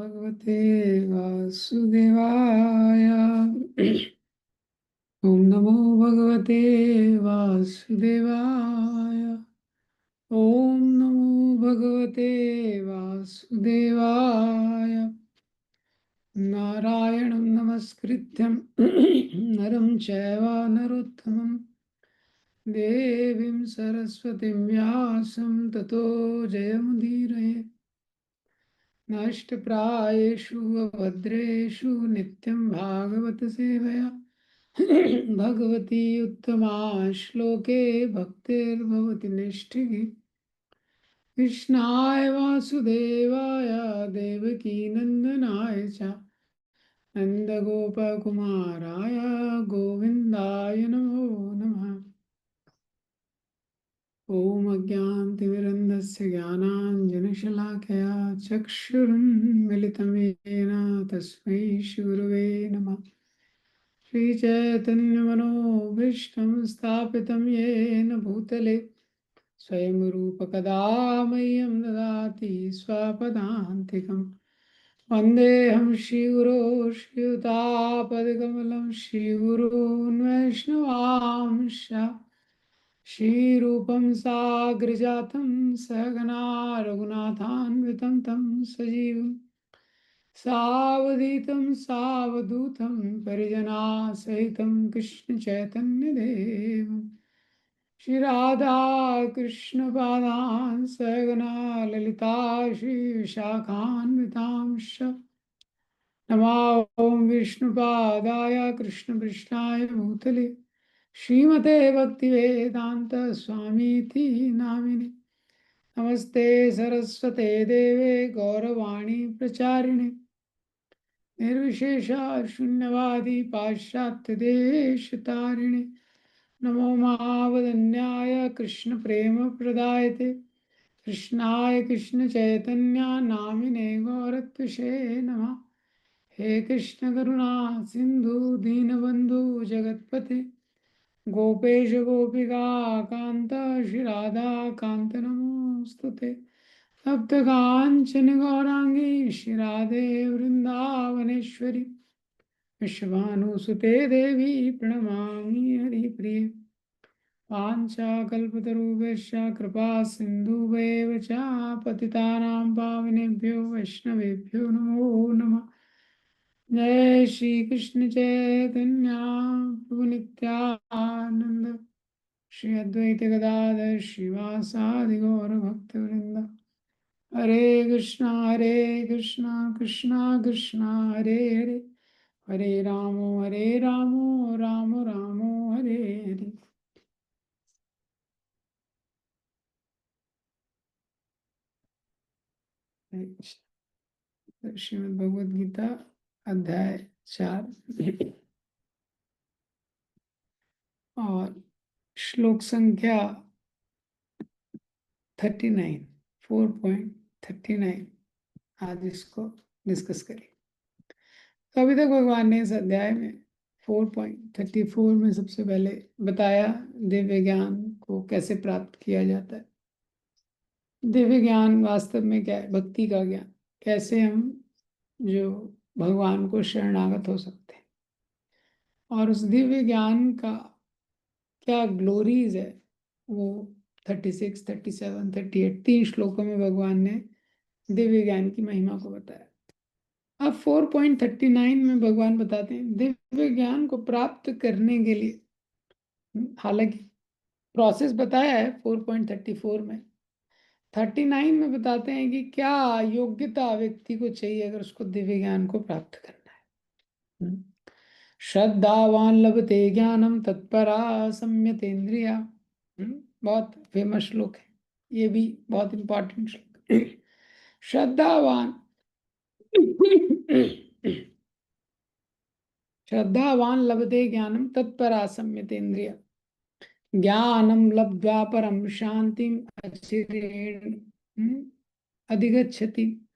भगवते वासुदेवाय। ओम नमो भगवते वासुदेवाय। ओम नमो भगवते वासुदेवाय। नारायणं नमस्कृत्यं नरं चैव नरोत्तमं देवीं सरस्वतीं व्यासं ततो जयमुदीरये। नष्टप्रायेषु भद्रेषु नित्यं भागवत सेवया भगवती उत्तमा श्लोके भक्तिर्भवति निष्ठिकी। कृष्णाय वासुदेवाय देवकी नंदनाय च नन्दगोपकुमाराय गोविन्दाय नमो नमः। ॐ अज्ञानतिमिरन्धस्य ज्ञानाञ्जनशलाकया चक्षुरुन्मिलितं येन तस्मै श्रीगुरवे नमः। श्रीचैतन्यमनोभीष्टं स्थापितं येन भूतले स्वयं रूपकदा मह्यं ददाति स्वपदान्तिकं। वन्देऽहं श्रीगुरो श्रीयुतापदकमलं श्रीगुरून् वैष्णवांश्च श्रीरूपं साग्रजातं सहगना रघुनाथान्वितं तं सजीवं सावधूतं सावधूतं परिजनासहितं कृष्णचैतन्यदेवं श्री राधा कृष्ण पादान् सहगना ललिता श्री विशाखान्वितांश्च नमो विष्णुपादाय कृष्णपृष्ठाय भूतले श्रीमते भक्तिवेदांत स्वामीति नामिने। नमस्ते सरस्वते देवे गौरवाणी प्रचारिणे निर्विशेष शून्यवादी पाश्चात्य देशतारिणे। नमो महावदन्याय कृष्ण प्रेम प्रदायते कृष्णाय कृष्ण चैतन्य नामिने गौरत्विषे नमः। हे कृष्ण करुणा सिंधु दीनबंधु जगतपते गोपेश गोपिका कांत श्री राधा कांत नमोस्तुते। तप्त कांचन गौरांगी श्री राधे वृंदावनेश्वरी विश्वभानुसुते देवी प्रणमामि हरिप्रिये। वाञ्छाकल्पतरुभ्यश्च कृपा सिन्धुभ्येव च पतितानां पावनेभ्यो वैष्णवेभ्यो नमो नमः। जय श्री कृष्ण चैतन्य प्रभु नित्यानंद श्री अद्वैत गदाधर श्रीवासादि गौर भक्तवृंद। हरे कृष्णा कृष्णा कृष्णा हरे हरे हरे रामो राम रामो हरे हरे। हरे कृष्ण। श्रीमद् भगवद गीता अध्याय 4 और श्लोक संख्या 39 4.39 आज इसको डिस्कस करें। तो अभी तक भगवान ने इस अध्याय में 4.34 में सबसे पहले बताया दिव्य ज्ञान को कैसे प्राप्त किया जाता है। दिव्य ज्ञान वास्तव में क्या है? भक्ति का ज्ञान। कैसे हम जो भगवान को शरणागत हो सकते हैं और उस दिव्य ज्ञान का क्या ग्लोरीज है वो 36, 37, 38 तीन श्लोकों में भगवान ने दिव्य ज्ञान की महिमा को बताया। अब 4.39 में भगवान बताते हैं दिव्य ज्ञान को प्राप्त करने के लिए, हालांकि प्रोसेस बताया है 4.34 में, 39 में बताते हैं कि क्या योग्यता व्यक्ति को चाहिए अगर उसको दिव्य ज्ञान को प्राप्त करना है। श्रद्धावान लभते ज्ञानम तत्परा संयतेन्द्रिया। बहुत फेमस श्लोक है, ये भी बहुत इंपॉर्टेंट श्लोक है। श्रद्धावान श्रद्धावान लभते ज्ञानम तत्परा संयतेन्द्रिया। ज्ञानम लब्ध्वा परम शांतिम अचिरेण अधिगच्छति।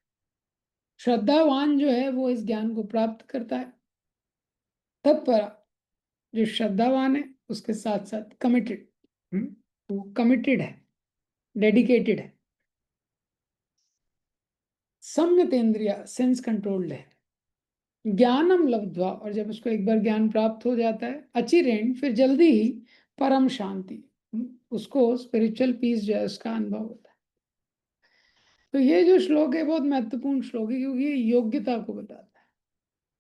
श्रद्धावान जो है वो इस ज्ञान को प्राप्त करता है। तत्परा, जो श्रद्धावान है उसके साथ साथ कमिटेड, वो कमिटेड है, डेडिकेटेड है। सम्यतेंद्रिय सेंस कंट्रोल्ड है। ज्ञानम लब्ध्वा, और जब उसको एक बार ज्ञान प्राप्त हो जाता है, अचिरेण, फिर जल्दी ही परम शांति, उसको स्पिरिचुअल पीस जो है उसका अनुभव होता है। तो ये जो श्लोक है बहुत महत्वपूर्ण श्लोक है, क्योंकि ये योग्यता को बताता है।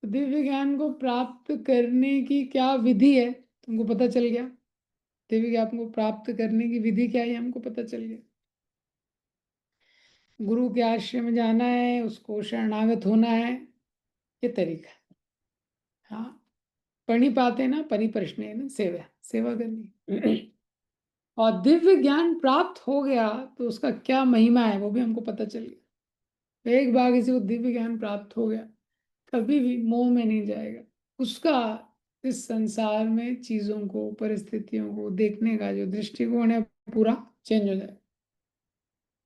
तो दिव्य ज्ञान को प्राप्त करने की क्या विधि है तुमको पता चल गया। दिव्य ज्ञान को प्राप्त करने की विधि क्या है हमको पता चल गया। गुरु के आश्रय में जाना है, उसको शरणागत होना है, ये तरीका है। हाँ, प्रणिपाते ना परिप्रश्ने ना, सेवा सेवा करनी। और दिव्य ज्ञान प्राप्त हो गया तो उसका क्या महिमा है वो भी हमको पता चल गया। एक बार किसी को दिव्य ज्ञान प्राप्त हो गया, कभी भी मोह में नहीं जाएगा। उसका इस संसार में चीजों को, परिस्थितियों को देखने का जो दृष्टिकोण है पूरा चेंज हो जाएगा।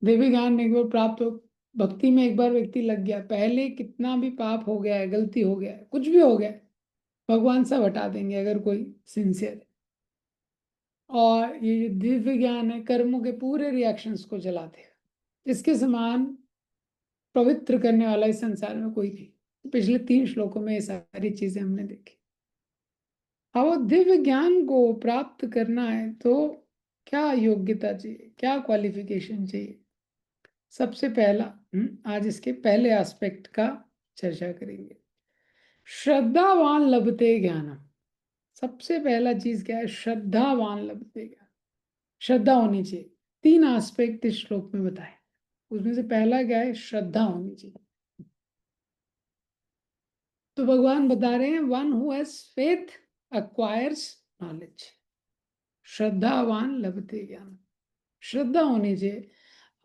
दिव्य ज्ञान एक बार प्राप्त हो, भक्ति में एक बार व्यक्ति लग गया, पहले कितना भी पाप हो गया है, गलती हो गया है, कुछ भी हो गया है, भगवान सब हटा देंगे अगर कोई सिंसियर है। और ये जो दिव्य ज्ञान है कर्मों के पूरे रिएक्शंस को जला देगा। इसके समान पवित्र करने वाला इस संसार में कोई नहीं। पिछले 3 श्लोकों में ये सारी चीजें हमने देखी। अब दिव्य ज्ञान को प्राप्त करना है तो क्या योग्यता चाहिए, क्या क्वालिफिकेशन चाहिए। सबसे पहला, आज इसके पहले एस्पेक्ट का चर्चा करेंगे। श्रद्धावान लभते ज्ञानम। सबसे पहला चीज क्या है, श्रद्धावान लभते ज्ञान। श्रद्धा होनी चाहिए। 3 एस्पेक्ट इस श्लोक में बताए, उसमें से पहला क्या है, श्रद्धा होनी चाहिए। तो भगवान बता रहे हैं one who has faith acquires knowledge. श्रद्धावान लभते ज्ञान। श्रद्धा होनी चाहिए।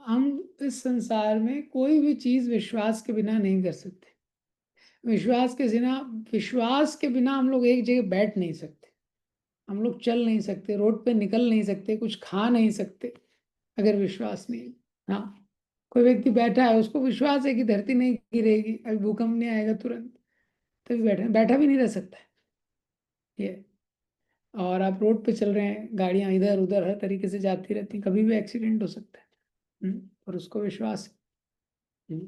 हम इस संसार में कोई भी चीज विश्वास के बिना नहीं कर सकते। विश्वास के बिना हम लोग एक जगह बैठ नहीं सकते, हम लोग चल नहीं सकते, रोड पे निकल नहीं सकते, कुछ खा नहीं सकते अगर विश्वास नहीं है। हाँ, कोई व्यक्ति बैठा है, उसको विश्वास है कि धरती नहीं गिरेगी, अभी भूकंप नहीं आएगा तुरंत, तभी बैठा बैठा भी नहीं रह सकता है ये। और आप रोड पे चल रहे हैं, गाड़ियां इधर उधर हर तरीके से जाती रहती हैं, कभी भी एक्सीडेंट हो सकता है। और उसको विश्वास है।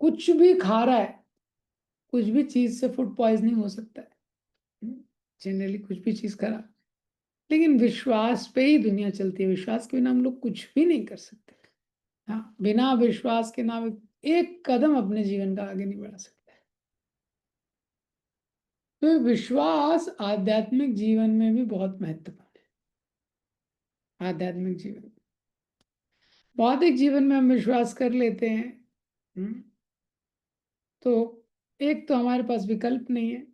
कुछ भी खा रहा है, कुछ भी चीज से फूड पॉइजनिंग हो सकता है, जनरली कुछ भी चीज खराब। लेकिन विश्वास पे ही दुनिया चलती है। विश्वास के बिना हम लोग कुछ भी नहीं कर सकते। हाँ, बिना विश्वास के नाम एक कदम अपने जीवन का आगे नहीं बढ़ा सकते। तो विश्वास आध्यात्मिक जीवन में भी बहुत महत्वपूर्ण है। आध्यात्मिक जीवन, भौतिक जीवन में हम विश्वास कर लेते हैं, तो एक तो हमारे पास विकल्प नहीं है,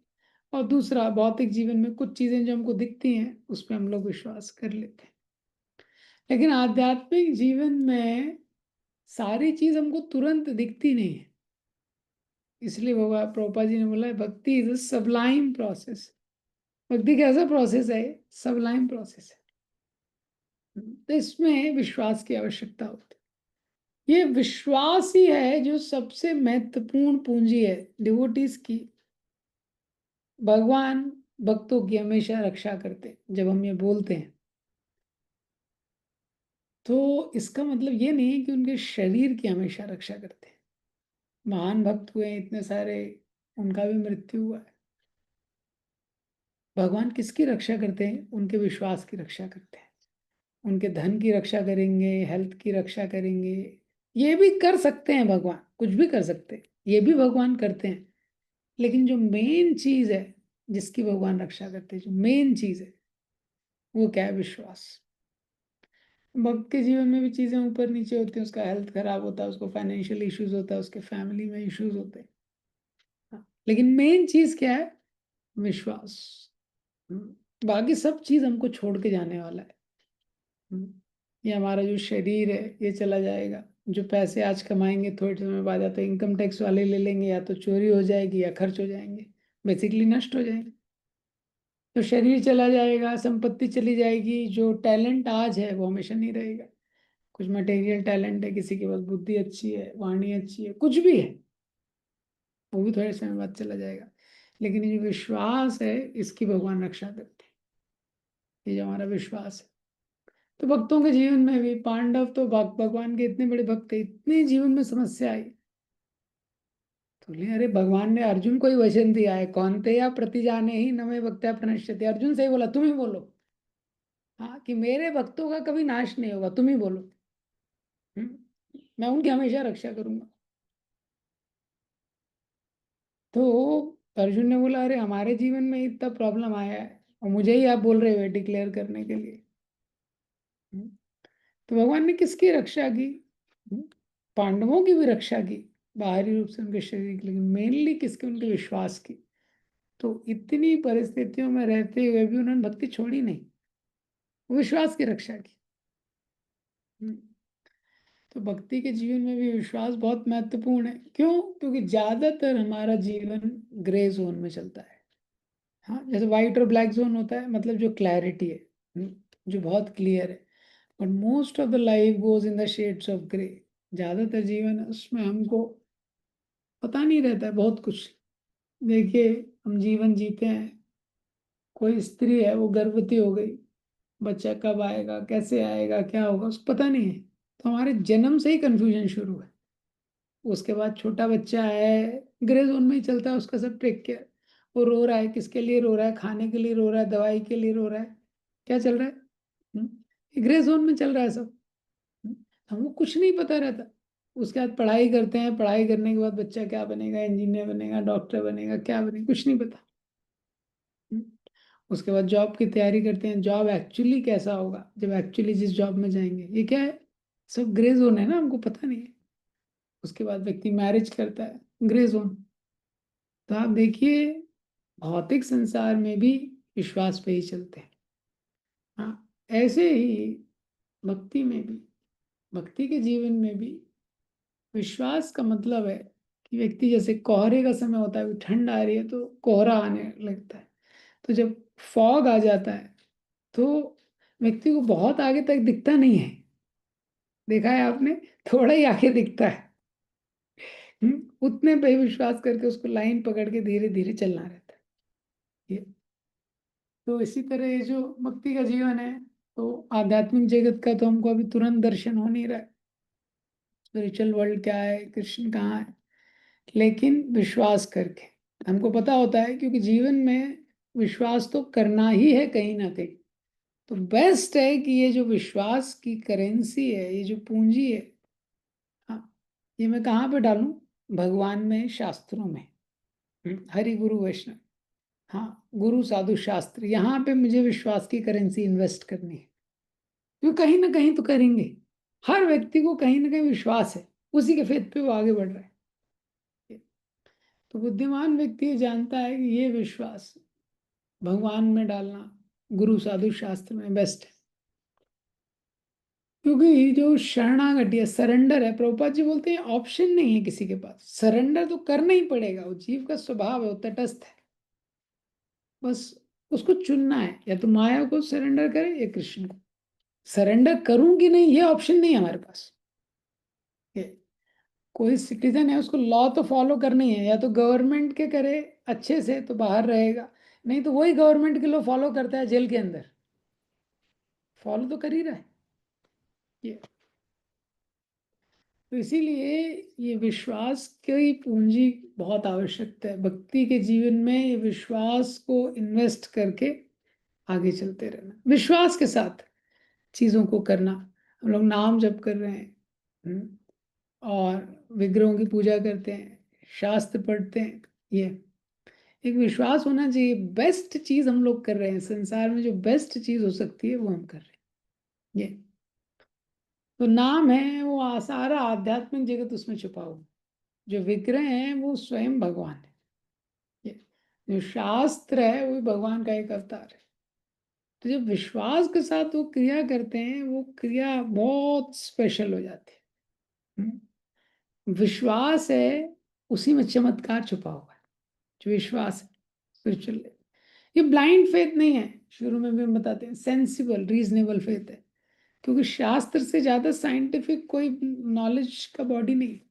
और दूसरा भौतिक जीवन में कुछ चीजें जो हमको दिखती हैं उस पर हम लोग विश्वास कर लेते हैं। लेकिन आध्यात्मिक जीवन में सारी चीज हमको तुरंत दिखती नहीं है। इसलिए बाबा प्रभुपाद जी ने बोला है भक्ति इज अ सबलाइम प्रोसेस। भक्ति कैसा प्रोसेस है, सबलाइम प्रोसेस है। तो इसमें विश्वास की आवश्यकता होती है। ये विश्वास ही है जो सबसे महत्वपूर्ण पूंजी है डिवोटीज की। भगवान भक्तों की हमेशा रक्षा करते हैं। जब हम ये बोलते हैं तो इसका मतलब ये नहीं है कि उनके शरीर की हमेशा रक्षा करते हैं। महान भक्त हुए हैं इतने सारे, उनका भी मृत्यु हुआ है। भगवान किसकी रक्षा करते हैं, उनके विश्वास की रक्षा करते हैं। उनके धन की रक्षा करेंगे, हेल्थ की रक्षा करेंगे। ये भी कर सकते हैं भगवान, कुछ भी कर सकते हैं, ये भी भगवान करते हैं। लेकिन जो मेन चीज है जिसकी भगवान रक्षा करते हैं, जो मेन चीज है वो क्या है, विश्वास। भक्त के जीवन में भी चीजें ऊपर नीचे होती हैं, उसका हेल्थ खराब होता है, उसको फाइनेंशियल इश्यूज होता है, उसके फैमिली में इश्यूज होते हैं। हाँ, लेकिन मेन चीज क्या है, विश्वास। बाकी सब चीज हमको छोड़ के जाने वाला है। ये हमारा जो शरीर है ये चला जाएगा। जो पैसे आज कमाएंगे थोड़े समय बाद या तो इनकम टैक्स वाले ले लेंगे, या तो चोरी हो जाएगी, या खर्च हो जाएंगे, बेसिकली नष्ट हो जाएंगे। तो शरीर चला जाएगा, संपत्ति चली जाएगी, जो टैलेंट आज है वो हमेशा नहीं रहेगा। कुछ मटेरियल टैलेंट है, किसी के पास बुद्धि अच्छी है, वाणी अच्छी है, कुछ भी है, वो भी थोड़े समय बाद चला जाएगा। लेकिन ये जो विश्वास है इसकी भगवान रक्षा करते हैं। ये जो हमारा विश्वास है, तो भक्तों के जीवन में भी, पांडव तो भगवान के इतने बड़े भक्त थे, इतने जीवन में समस्या आई, बोले अरे भगवान ने अर्जुन को ही वचन दिया है, कौनते या प्रतिजाने ही नमे वक्त्या प्रणश्यते, अर्जुन से ही बोला तुम ही बोलो, हाँ, कि मेरे भक्तों का कभी नाश नहीं होगा, तुम ही बोलो। मैं उनकी हमेशा रक्षा करूंगा। तो अर्जुन ने बोला अरे हमारे जीवन में इतना प्रॉब्लम आया है और मुझे ही आप बोल रहे हो डिक्लेयर करने के लिए। हम्म, तो भगवान ने किसकी रक्षा की? हम्म, पांडवों की भी रक्षा की, बाहरी रूप से उनके शरीर की, लेकिन मेनली किसके? उनके विश्वास की। तो इतनी परिस्थितियों में रहते हुए भी उन्होंने भक्ति छोड़ी नहीं, विश्वास की रक्षा की। हम्म, तो भक्ति के जीवन में भी विश्वास बहुत महत्वपूर्ण है। क्यों? क्योंकि ज्यादातर हमारा जीवन ग्रे जोन में चलता है। हाँ, जैसे व्हाइट और ब्लैक जोन होता है, मतलब जो क्लैरिटी है, जो बहुत क्लियर है, but most of the life goes in the shades of grey. ज्यादातर जीवन है उसमें हमको पता नहीं रहता है बहुत कुछ। देखिए, हम जीवन जीते हैं, कोई स्त्री है वो गर्भवती हो गई, बच्चा कब आएगा, कैसे आएगा, क्या होगा, उसको पता नहीं है। तो हमारे जन्म से ही कंफ्यूजन शुरू है। उसके बाद छोटा बच्चा है, ग्रे जोन में ही चलता है उसका सब टेक केयर। वो रो रहा है, किसके लिए रो रहा है? खाने के लिए रो रहा है, दवाई के लिए रो रहा है, क्या चल रहा है? हम्म, ये ग्रे जोन में चल रहा है सब। हम्म, हमको कुछ नहीं पता रहता। उसके बाद पढ़ाई करते हैं, पढ़ाई करने के बाद बच्चा क्या बनेगा, इंजीनियर बनेगा, डॉक्टर बनेगा, क्या बनेगा, कुछ नहीं पता। हम्म, उसके बाद जॉब की तैयारी करते हैं, जॉब एक्चुअली कैसा होगा, जब एक्चुअली जिस जॉब में जाएंगे, ये क्या है? सब ग्रे जोन है ना, हमको पता नहीं है। उसके बाद व्यक्ति मैरिज करता है, ग्रे जोन। तो आप देखिए, भौतिक संसार में भी विश्वास पे ही चलते हैं। हाँ, ऐसे ही भक्ति में भी, भक्ति के जीवन में भी विश्वास का मतलब है कि व्यक्ति, जैसे कोहरे का समय होता है, अभी ठंड आ रही है तो कोहरा आने लगता है, तो जब फॉग आ जाता है तो व्यक्ति को बहुत आगे तक दिखता नहीं है। देखा है आपने? थोड़ा ही आगे दिखता है। उतने पे ही विश्वास करके उसको लाइन पकड़ के धीरे धीरे चलना रहता है। ये तो इसी तरह ये जो भक्ति का जीवन है, तो आध्यात्मिक जगत का तो हमको अभी तुरंत दर्शन हो नहीं रहा है, स्पिरिचुअल वर्ल्ड क्या है, कृष्ण कहाँ है, लेकिन विश्वास करके हमको पता होता है, क्योंकि जीवन में विश्वास तो करना ही है कहीं ना कहीं। तो बेस्ट है कि ये जो विश्वास की करेंसी है, ये जो पूंजी है, हाँ, ये मैं कहाँ पे डालूं? भगवान में, शास्त्रों में। हरि गुरु वैष्णव, हाँ, गुरु साधु शास्त्र, यहाँ पे मुझे विश्वास की करेंसी इन्वेस्ट करनी है। क्यों? कहीं ना कहीं तो करेंगे। हर व्यक्ति को कहीं ना कहीं विश्वास है, उसी के फेथ पे वो आगे बढ़ रहा है। तो बुद्धिमान व्यक्ति ये जानता है कि ये विश्वास भगवान में डालना, गुरु साधु शास्त्र में बेस्ट है। क्योंकि जो शरणागति है, सरेंडर है, प्रभुपाद जी बोलते हैं ऑप्शन नहीं है किसी के पास, सरेंडर तो करना ही पड़ेगा, वो जीव का स्वभाव है, वो तटस्थ है। बस उसको चुनना है, या तो माया को सरेंडर करे या कृष्ण को। सरेंडर करूं कि नहीं, ये ऑप्शन नहीं है हमारे पास। ये कोई सिटीजन है, उसको लॉ तो फॉलो करनी है, या तो गवर्नमेंट के करे अच्छे से तो बाहर रहेगा, नहीं तो वही गवर्नमेंट के लॉ फॉलो करता है जेल के अंदर, फॉलो तो कर ही रहा है। ये तो इसीलिए ये विश्वास की पूंजी बहुत आवश्यकता है भक्ति के जीवन में। ये विश्वास को इन्वेस्ट करके आगे चलते रहना, विश्वास के साथ चीजों को करना। हम लोग नाम जप कर रहे हैं, और विग्रहों की पूजा करते हैं, शास्त्र पढ़ते हैं, ये एक विश्वास होना चाहिए। बेस्ट चीज हम लोग कर रहे हैं संसार में, जो बेस्ट चीज हो सकती है वो हम कर रहे हैं। ये तो नाम है, वो सारा आध्यात्मिक जगत उसमें छुपा हुआ। जो विग्रह है वो स्वयं भगवान है। ये जो शास्त्र है वो भी भगवान का एक अवतार है। तो जब विश्वास के साथ वो क्रिया करते हैं, वो क्रिया बहुत स्पेशल हो जाती है। विश्वास है, उसी में चमत्कार छुपा हुआ है। जो विश्वास है स्पिरिचुअल, ये ब्लाइंड फेथ नहीं है। शुरू में भी हम बताते हैं, सेंसिबल रीजनेबल फेथ है। क्योंकि शास्त्र से ज्यादा साइंटिफिक कोई नॉलेज का बॉडी नहीं है।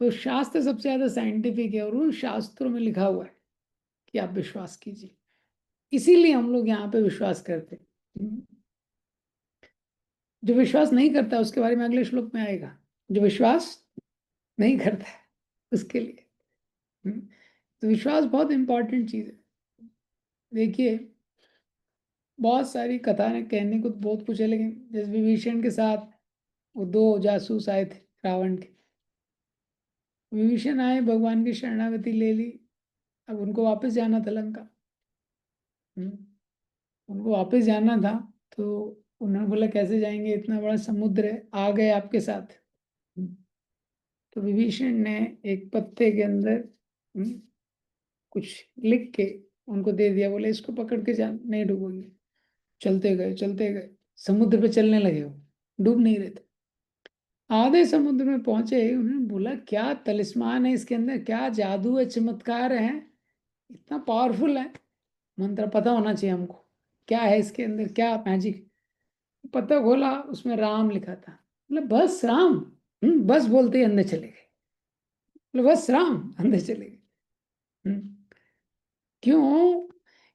तो शास्त्र सबसे ज्यादा साइंटिफिक है, और उन शास्त्रों में लिखा हुआ है कि आप विश्वास कीजिए। इसीलिए हम लोग यहाँ पे विश्वास करते हैं। जो विश्वास नहीं करता उसके बारे में अगले श्लोक में आएगा। जो विश्वास नहीं करता है उसके लिए तो विश्वास बहुत इंपॉर्टेंट चीज है। देखिए, बहुत सारी कथाएं कहने को तो बहुत कुछ है, लेकिन जैसे विभीषण के साथ वो दो जासूस आए थे रावण के। विभीषण आए, भगवान की शरणागति ले ली। अब उनको वापस जाना था लंका। हम्म, उनको वापस जाना था। तो उन्होंने बोला कैसे जाएंगे, इतना बड़ा समुद्र है, आ गए आपके साथ। हम्म, तो विभीषण ने एक पत्ते के अंदर कुछ लिख के उनको दे दिया, बोले इसको पकड़ के जा, नहीं डूबोगे। चलते गए चलते गए, समुद्र पे चलने लगे, वो डूब नहीं रहे थे। आधे समुद्र में पहुंचे, उन्होंने बोला क्या तलिस्मान है इसके अंदर, क्या जादू है, चमत्कार है, इतना पावरफुल है, मंत्र पता होना चाहिए हमको, क्या है इसके अंदर, क्या मैजिक। पता खोला, उसमें राम लिखा था। बोले बस राम। बस बोलते ही अंदर चले गए। बोले बस राम, अंदर चले गए। हम्म, क्यों?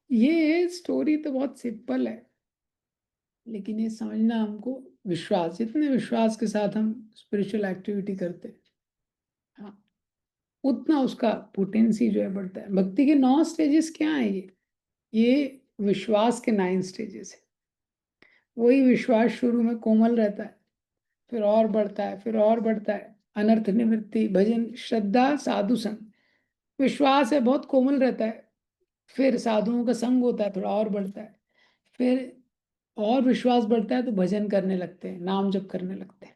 ये स्टोरी तो बहुत सिंपल है, लेकिन ये समझना हमको, विश्वास, जितने विश्वास के साथ हम स्पिरिचुअल एक्टिविटी करते हैं, हाँ, उतना उसका पोटेंसी जो है बढ़ता है। भक्ति के 9 स्टेजेस क्या है ये विश्वास के 9 स्टेजेस है। वही विश्वास शुरू में कोमल रहता है, फिर और बढ़ता है, फिर और बढ़ता है। अनर्थ निवृत्ति, भजन, श्रद्धा, साधु संग। विश्वास है बहुत कोमल रहता है, फिर साधुओं का संग होता है, थोड़ा और बढ़ता है, फिर और विश्वास बढ़ता है तो भजन करने लगते हैं, नाम जप करने लगते हैं।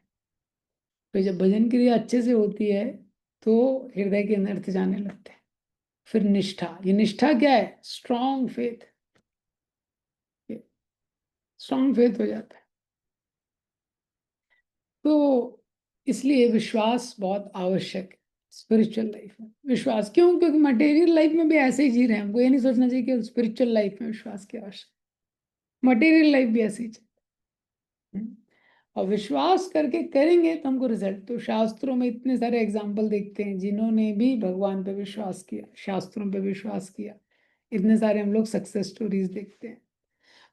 फिर जब भजन क्रिया अच्छे से होती है तो हृदय के अनर्थ जाने लगते हैं। फिर निष्ठा, ये निष्ठा क्या है? Strong faith. स्ट्रॉन्ग फेथ हो जाता है। तो इसलिए विश्वास बहुत आवश्यक है स्पिरिचुअल लाइफ में। विश्वास क्यों? क्योंकि मटेरियल लाइफ में भी ऐसे ही जी रहे हैं, हमको ये नहीं सोचना चाहिए कि स्पिरिचुअल लाइफ में विश्वास की आवश्यक, मटेरियल लाइफ भी ऐसे ही चलती। और विश्वास करके करेंगे तो हमको रिजल्ट, तो शास्त्रों में इतने सारे एग्जाम्पल देखते हैं जिन्होंने भी भगवान पे विश्वास किया, शास्त्रों पे विश्वास किया। इतने सारे हम लोग सक्सेस स्टोरीज देखते हैं,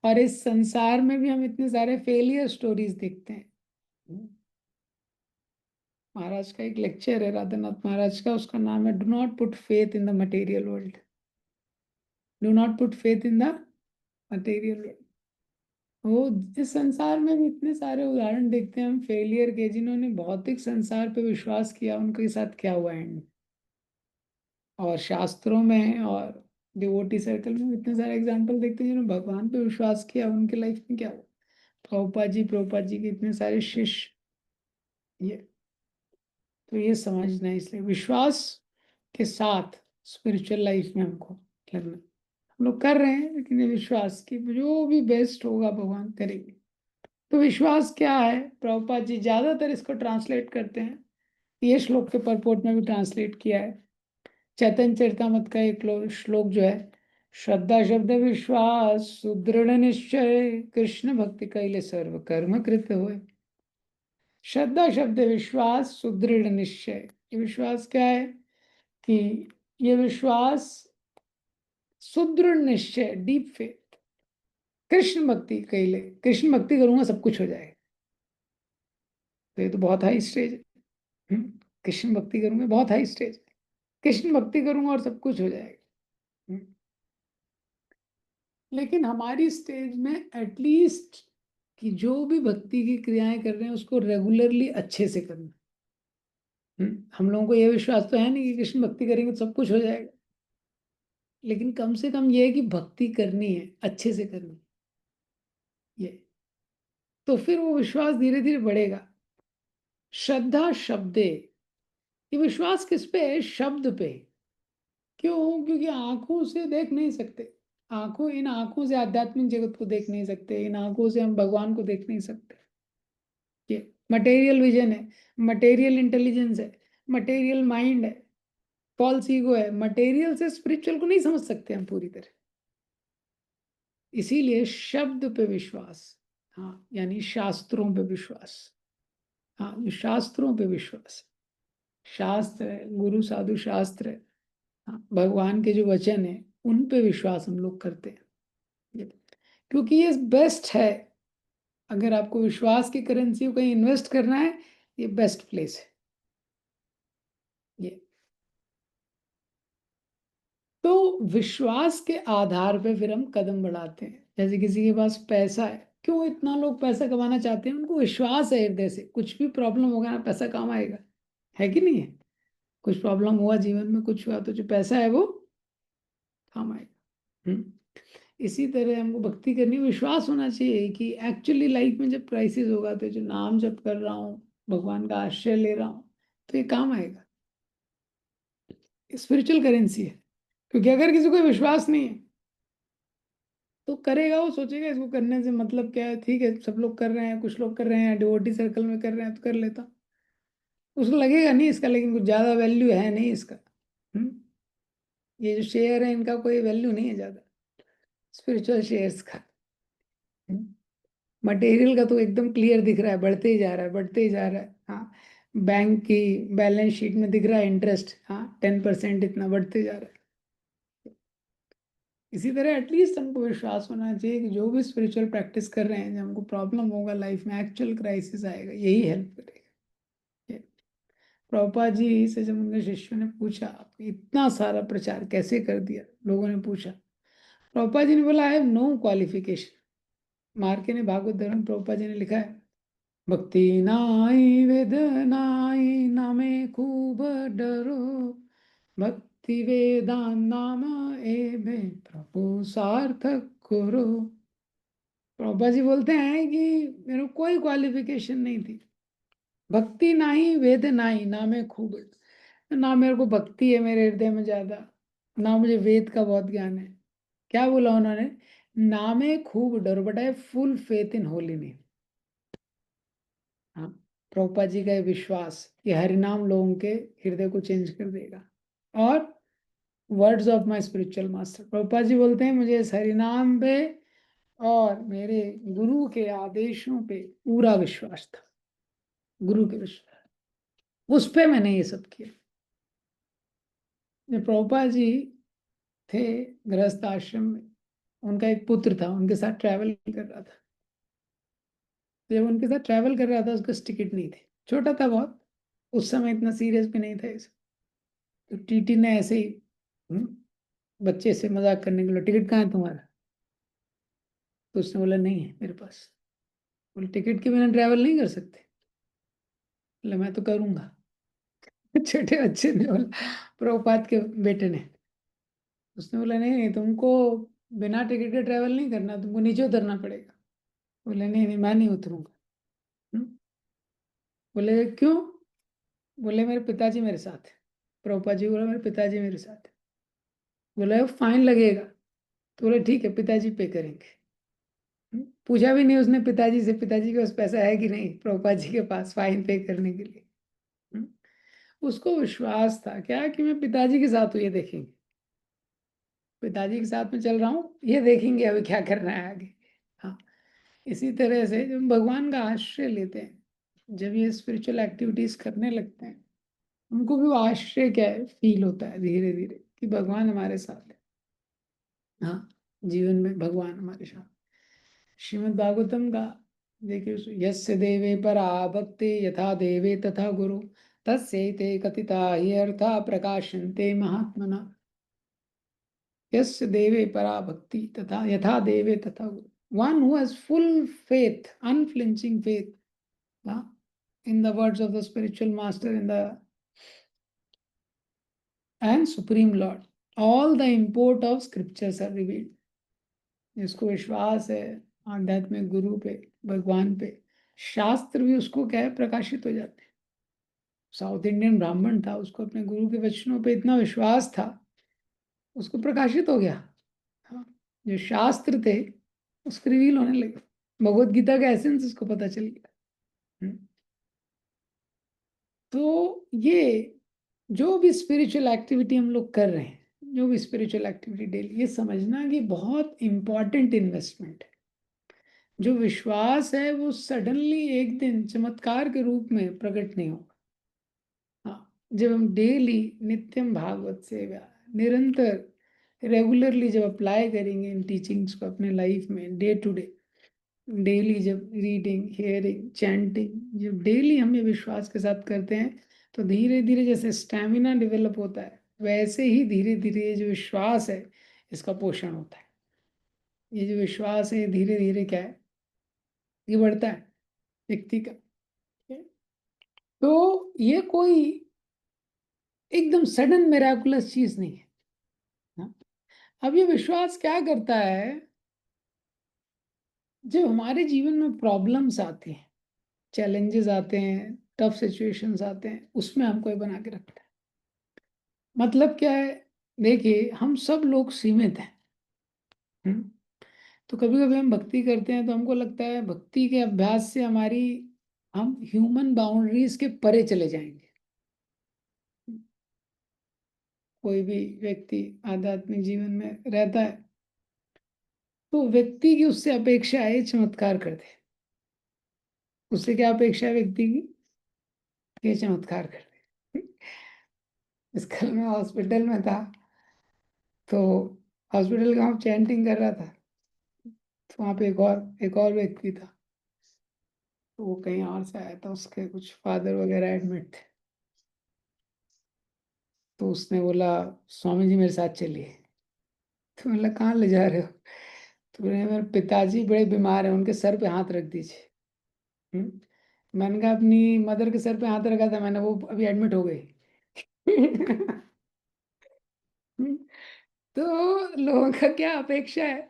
और इस संसार में भी हम इतने सारे फेलियर स्टोरीज देखते हैं। महाराज का एक लेक्चर है, राधानाथ महाराज का, उसका नाम है do not put faith in the material world. Do not put faith in the material world. वो इस संसार में भी इतने सारे उदाहरण देखते हैं हम फेलियर के, जिन्होंने भौतिक संसार पे विश्वास किया, उनके साथ क्या हुआ एंड। और शास्त्रों में और डिवोटी सर्कल में इतने सारे एग्जाम्पल देखते हैं जिन्होंने भगवान पे विश्वास किया, उनके लाइफ में क्या हुआ। प्रभुपाद जी के इतने सारे शिष्य। ये तो ये समझना है, इसलिए विश्वास के साथ स्पिरिचुअल लाइफ में हमको लगना। हम लोग कर रहे हैं, लेकिन ये विश्वास की जो भी बेस्ट होगा भगवान करेंगे। तो विश्वास क्या है? प्रभुपाद जी ज्यादातर इसको ट्रांसलेट करते हैं, ये श्लोक के परपोर्ट में भी ट्रांसलेट किया है। चैतन्य चरितमृत का एक श्लोक जो है, श्रद्धा शब्द विश्वास सुदृढ़ निश्चय कृष्ण भक्ति कैले सर्व कर्म कृत होए। श्रद्धा शब्द विश्वास, सुदृढ़ निश्चय। ये विश्वास क्या है? कि ये विश्वास सुदृढ़ निश्चय, डीप फेथ, कृष्ण भक्ति कैले, कृष्ण भक्ति करूंगा सब कुछ हो जाएगा। तो ये तो बहुत हाई स्टेज है। कृष्ण भक्ति करूंगा, बहुत हाई स्टेज है। कृष्ण भक्ति करूंगा और सब कुछ हो जाएगा। लेकिन हमारी स्टेज में एटलीस्ट कि जो भी भक्ति की क्रियाएं कर रहे हैं उसको रेगुलरली अच्छे से करना। हम लोगों को यह विश्वास तो है नहीं कि कृष्ण भक्ति करेंगे तो सब कुछ हो जाएगा, लेकिन कम से कम ये है कि भक्ति करनी है, अच्छे से करनी है। ये तो फिर वो विश्वास धीरे धीरे बढ़ेगा। श्रद्धा शब्दे, ये विश्वास किस पे है? शब्द पे। क्यों? क्योंकि आंखों से देख नहीं सकते। इन आंखों से आध्यात्मिक जगत को देख नहीं सकते, इन आंखों से हम भगवान को देख नहीं सकते। ये मटेरियल विजन है, मटेरियल इंटेलिजेंस है, मटेरियल माइंड है, फॉल्स ईगो है। मटेरियल से स्पिरिचुअल को नहीं समझ सकते हम पूरी तरह। इसीलिए शब्द पे विश्वास, हाँ, यानी शास्त्रों पे विश्वास। हाँ, जो शास्त्रों पे विश्वास, शास्त्र है, गुरु साधु शास्त्र है, हाँ, भगवान के जो वचन है, उन पे विश्वास हम लोग करते हैं। क्योंकि ये बेस्ट है। अगर आपको विश्वास की करेंसी को कहीं इन्वेस्ट करना है, ये बेस्ट प्लेस है। ये विश्वास के आधार पे फिर हम कदम बढ़ाते हैं। जैसे किसी के पास पैसा है, क्यों इतना लोग पैसा कमाना चाहते हैं? उनको विश्वास है हृदय से, कुछ भी प्रॉब्लम होगा ना पैसा काम आएगा, है कि नहीं है? कुछ प्रॉब्लम हुआ जीवन में, कुछ हुआ, तो जो पैसा है वो काम आएगा। इसी तरह हमको भक्ति करनी, विश्वास होना चाहिए कि एक्चुअली लाइफ में जब क्राइसिस होगा तो जो नाम जप कर रहा हूँ, भगवान का आश्रय ले रहा हूँ, तो ये काम आएगा। स्पिरिचुअल करेंसी है। क्योंकि अगर किसी को विश्वास नहीं है तो करेगा, वो सोचेगा इसको करने से मतलब क्या है, ठीक है सब लोग कर रहे हैं, कुछ लोग कर रहे हैं, डिवोटी सर्कल में कर रहे हैं तो कर लेता। उसको लगेगा नहीं इसका, लेकिन कुछ ज्यादा वैल्यू है नहीं इसका। हम्म ये जो शेयर है इनका कोई वैल्यू नहीं है ज्यादा, स्पिरिचुअल शेयर्स का। मटेरियल का तो एकदम क्लियर दिख रहा है, बढ़ते ही जा रहा है, बढ़ते ही जा रहा है। हाँ, बैंक की बैलेंस शीट में दिख रहा है इंटरेस्ट, हाँ 10% इतना बढ़ते जा रहा है। इसी तरह एटलीस्ट हमको विश्वास होना चाहिए कि जो भी स्पिरिचुअल प्रैक्टिस कर रहे हैं, जब हमको प्रॉब्लम होगा लाइफ में, एक्चुअल क्राइसिस आएगा, यही हेल्प करेगा। ये प्रभुपाद जी से जब उनके शिष्यों ने पूछा इतना सारा प्रचार कैसे कर दिया, लोगों ने पूछा, प्रभुपाद जी ने बोला आई हैव नो क्वालिफिकेशन। मार्के ने भागवत धर्म प्रभुपाद जी ने लिखा है, भक्ति नाई वेद नाई नामे खूब डरो, भक्ति वेदान नाम एबे प्रभु सार्थक करो। प्रभुपा जी बोलते हैं कि मेरे को कोई क्वालिफिकेशन नहीं थी, भक्ति नाही वेद नाही नामे खूब, ना मेरे को भक्ति है मेरे हृदय में ज्यादा, ना मुझे वेद का बहुत ज्ञान है। क्या बोला उन्होंने? नामे खूब डरो, but I full faith in holy name. हाँ, प्रभुपाद जी का ये विश्वास, ये हरिनाम लोगों के हृदय को चेंज कर देगा। और words of my spiritual master, Prabhupada ji बोलते हैं मुझे इस हरिनाम पे और मेरे गुरु के आदेशों पे पूरा विश्वास था। गुरु के विश्वास, उस पे मैंने ये सब किया। जब प्रभुपाद जी थे गृहस्थ आश्रम में, उनका एक पुत्र था, उनके साथ ट्रैवल कर रहा था। जब उनके साथ ट्रैवल कर रहा था, उसका टिकट नहीं थे, छोटा था बहुत, उस समय इतना सीरियस भी नहीं था इसे। तो टीटी ने ऐसे ही बच्चे से मजाक करने के लिए, टिकट कहाँ है तुम्हारा? तो उसने बोला नहीं है मेरे पास। बोले टिकट के बिना ट्रैवल नहीं कर सकते? बोले मैं तो करूंगा। छोटे बच्चे ने बोला, प्रभुपाद के बेटे ने। उसने बोला नहीं नहीं, तुमको बिना टिकट के ट्रैवल नहीं करना, तुमको नीचे उतरना पड़ेगा। बोले नहीं नहीं मैं नहीं उतरूंगा। हम्म? बोले क्यों? बोले मेरे पिताजी मेरे साथ है। प्रभुपाद जी बोला मेरे पिताजी मेरे साथ है। बोला फाइन लगेगा। तो बोले ठीक है पिताजी पे करेंगे। पूछा भी नहीं उसने पिताजी से, पिताजी के पास पैसा है कि नहीं प्रभुपाद जी के पास फाइन पे करने के लिए। हम्म? उसको विश्वास था क्या कि मैं पिताजी के साथ हूँ, ये देखेंगे, पिताजी के साथ में चल रहा हूँ, ये देखेंगे अभी क्या करना है आगे। हाँ, इसी तरह से जब हम भगवान का आश्रय लेते हैं, जब ये स्पिरिचुअल एक्टिविटीज करने लगते हैं, हमको भी वो आश्रय क्या है फील होता है धीरे धीरे कि भगवान हमारे साथ है। हाँ, जीवन में भगवान हमारे साथ। श्रीमद् भागवतम का देखिए, यस्य देवे परा भक्ति यथा देवे तथा गुरु, तस्यैते कथिता हि अर्था प्रकाशन्ते महात्मना। यस्य देवे परा भक्ति तथा यथा देवे तथा गुरु, one who has full faith, unflinching faith, in the words of the spiritual master, in the and supreme lord, all the import of scriptures are revealed। जिसको विश्वास है आध्यात्मिक गुरु पे, भगवान पे, शास्त्र भी उसको क्या है प्रकाशित हो जाते हैं। साउथ इंडियन ब्राह्मण था, उसको अपने गुरु के वचनों पे इतना विश्वास था, उसको प्रकाशित हो गया। हाँ, जो शास्त्र थे उसको रिवील होने लगे, भगवत गीता का एसेंस उसको पता चल गया। तो ये जो भी स्पिरिचुअल एक्टिविटी हम लोग कर रहे हैं, जो भी स्पिरिचुअल एक्टिविटी डेली, ये समझना कि बहुत इंपॉर्टेंट इन्वेस्टमेंट है। जो विश्वास है वो सडनली एक दिन चमत्कार के रूप में प्रकट नहीं होगा। हाँ, जब हम डेली नित्यम भागवत सेवा निरंतर रेगुलरली जब अप्लाई करेंगे इन टीचिंग्स को अपने लाइफ में, डे टू डे, डेली जब रीडिंग हियरिंग चैंटिंग जब डेली हम ये विश्वास के साथ करते हैं, तो धीरे धीरे जैसे स्टैमिना डेवलप होता है, वैसे ही धीरे धीरे ये जो विश्वास है इसका पोषण होता है। ये जो विश्वास है धीरे धीरे क्या है, ये बढ़ता है व्यक्ति का। तो ये कोई एकदम सडन मेराकुलस चीज नहीं है। हाँ? अब ये विश्वास क्या करता है, जब हमारे जीवन में प्रॉब्लम्स आते हैं, चैलेंजेस आते हैं, टफ सिचुएशंस आते हैं, उसमें हमको ये बना के रखता है। मतलब क्या है, देखिए हम सब लोग सीमित हैं। हम्म? तो कभी कभी हम भक्ति करते हैं तो हमको लगता है भक्ति के अभ्यास से हमारी, हम ह्यूमन बाउंड्रीज के परे चले जाएंगे। कोई भी व्यक्ति आध्यात्मिक जीवन में रहता है तो व्यक्ति की उससे अपेक्षा है चमत्कार कर दे। उससे क्या अपेक्षा है व्यक्ति की, ये चमत्कार कर दे। इस कल मैं हॉस्पिटल में था, तो हॉस्पिटल का हम चैंटिंग कर रहा था, तो वहाँ पे एक और व्यक्ति था। तो वो कहीं और से आया था, उसके कुछ फादर वगैरह एडमिट थे। तो उसने बोला स्वामी जी मेरे साथ चलिए। तो मैंने बोला कहाँ ले जा रहे हो? तो बोले मेरे पिताजी बड़े बीमार हैं, उनके सर पे हाथ रख दीजिए। मैंने कहा अपनी मदर के सर पे हाथ रखा था मैंने, वो अभी एडमिट हो गई। तो लोगों का क्या अपेक्षा है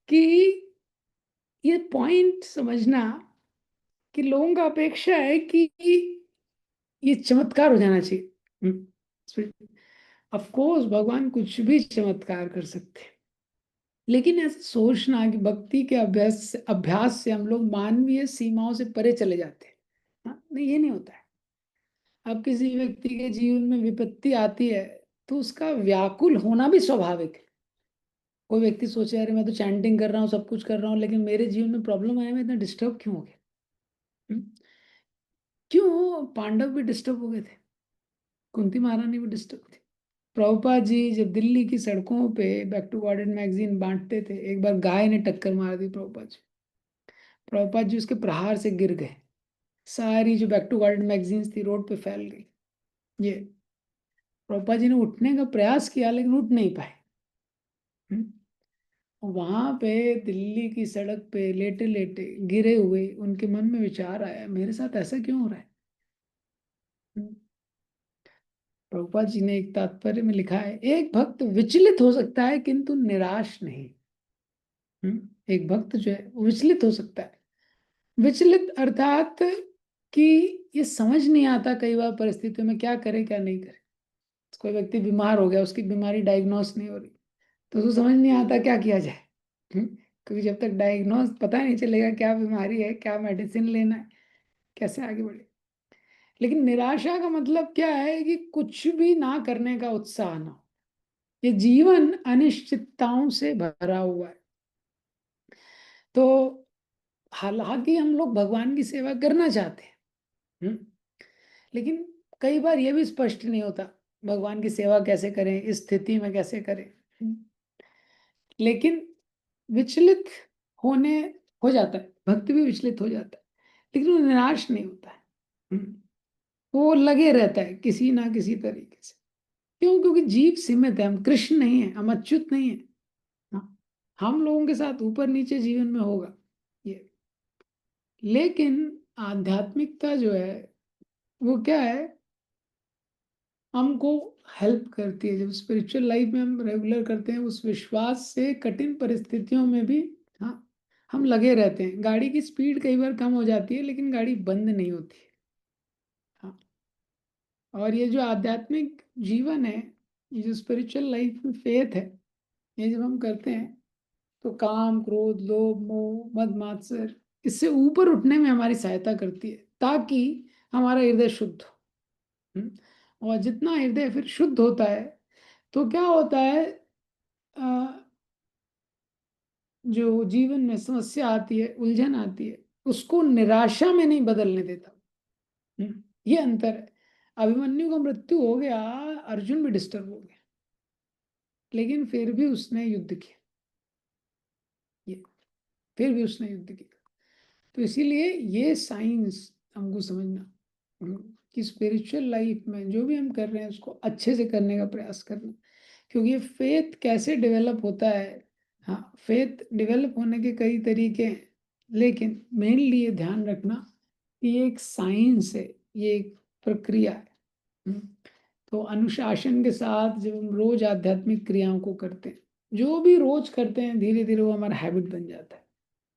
कि, ये पॉइंट समझना कि लोगों का अपेक्षा है कि ये चमत्कार हो जाना चाहिए। ऑफ कोर्स भगवान कुछ भी चमत्कार कर सकते हैं, लेकिन ऐसा सोचना कि भक्ति के अभ्यास से हम लोग मानवीय सीमाओं से परे चले जाते हैं, हाँ, नहीं ये नहीं होता है। अब किसी व्यक्ति के जीवन में विपत्ति आती है तो उसका व्याकुल होना भी स्वाभाविक है। कोई व्यक्ति सोचे अरे मैं तो चैंटिंग कर रहा हूँ, सब कुछ कर रहा हूँ, लेकिन मेरे जीवन में प्रॉब्लम आया, मैं इतना डिस्टर्ब क्यों हो गया? हम्म? क्यों पांडव भी डिस्टर्ब हो गए थे, कुंती महारानी भी डिस्टर्ब थी। प्रभुपाद जी जब दिल्ली की सड़कों पे बैक टू गॉडेड मैगजीन बांटते थे, एक बार गाय ने टक्कर मार दी प्रभुपाद जी। प्रभुपाद जी उसके प्रहार से गिर गए। सारी जो बैक टू गॉडेड मैगजीन्स थी रोड पे फैल गई। ये प्रभुपाद जी ने उठने का प्रयास किया लेकिन उठ नहीं पाए। वहां पे दिल्ली की सड़क पे लेटे लेटे गिरे हुए उनके मन में विचार आया मेरे साथ ऐसा क्यों हो रहा है। हम्म, प्रभुपाद जी ने एक तात्पर्य में लिखा है, एक भक्त विचलित हो सकता है किंतु निराश नहीं। एक भक्त जो है वो विचलित हो सकता है। विचलित अर्थात कि ये समझ नहीं आता कई बार परिस्थितियों में क्या करे क्या नहीं करे। कोई व्यक्ति बीमार हो गया, उसकी बीमारी डायग्नोस नहीं हो रही, तो उसको समझ नहीं आता क्या किया जाए। क्योंकि जब तक डायग्नोस पता नहीं चलेगा क्या बीमारी है, क्या मेडिसिन लेना है, कैसे आगे बढ़े। लेकिन निराशा का मतलब क्या है कि कुछ भी ना करने का उत्साह ना हो। ये जीवन अनिश्चितताओं से भरा हुआ है। तो हालांकि हम लोग भगवान की सेवा करना चाहते हैं, हम्म, लेकिन कई बार ये भी स्पष्ट नहीं होता भगवान की सेवा कैसे करें, इस स्थिति में कैसे करें। लेकिन विचलित होने हो जाता है, भक्त भी विचलित हो जाता है, लेकिन वो निराश नहीं होता है। हम्म, वो लगे रहता है किसी ना किसी तरीके से। क्यों? क्योंकि जीव सीमित है, हम कृष्ण नहीं है, हम अच्युत नहीं है। हाँ, हम लोगों के साथ ऊपर नीचे जीवन में होगा ये। लेकिन आध्यात्मिकता जो है वो क्या है, हमको हेल्प करती है। जब स्पिरिचुअल लाइफ में हम रेगुलर करते हैं उस विश्वास से कठिन परिस्थितियों में भी, हाँ, हम लगे रहते हैं। गाड़ी की स्पीड कई बार कम हो जाती है लेकिन गाड़ी बंद नहीं होती। हाँ, और ये जो आध्यात्मिक जीवन है, ये जो स्पिरिचुअल लाइफ में फेथ है, ये जब हम करते हैं तो काम क्रोध लोभ मोह मद मात्सर इससे ऊपर उठने में हमारी सहायता करती है, ताकि हमारा हृदय शुद्ध हो। और जितना हृदय फिर शुद्ध होता है तो क्या होता है, अ, जो जीवन में समस्या आती है, उलझन आती है, उसको निराशा में नहीं बदलने देता। ये अंतर है। अभिमन्यु को मृत्यु हो गया, अर्जुन भी डिस्टर्ब हो गया, लेकिन फिर भी उसने युद्ध किया। ये फिर भी उसने युद्ध किया। तो इसीलिए ये साइंस हमको समझना, कि स्पिरिचुअल लाइफ में जो भी हम कर रहे हैं उसको अच्छे से करने का प्रयास करना, क्योंकि ये फेथ कैसे डेवलप होता है। हाँ, फेथ डेवलप होने के कई तरीके हैं, लेकिन मेनली ये ध्यान रखना कि ये एक साइंस है, ये एक प्रक्रिया है। हम्म, तो अनुशासन के साथ जब हम रोज आध्यात्मिक क्रियाओं को करते हैं, जो भी रोज करते हैं, धीरे धीरे वो हमारा हैबिट बन जाता है,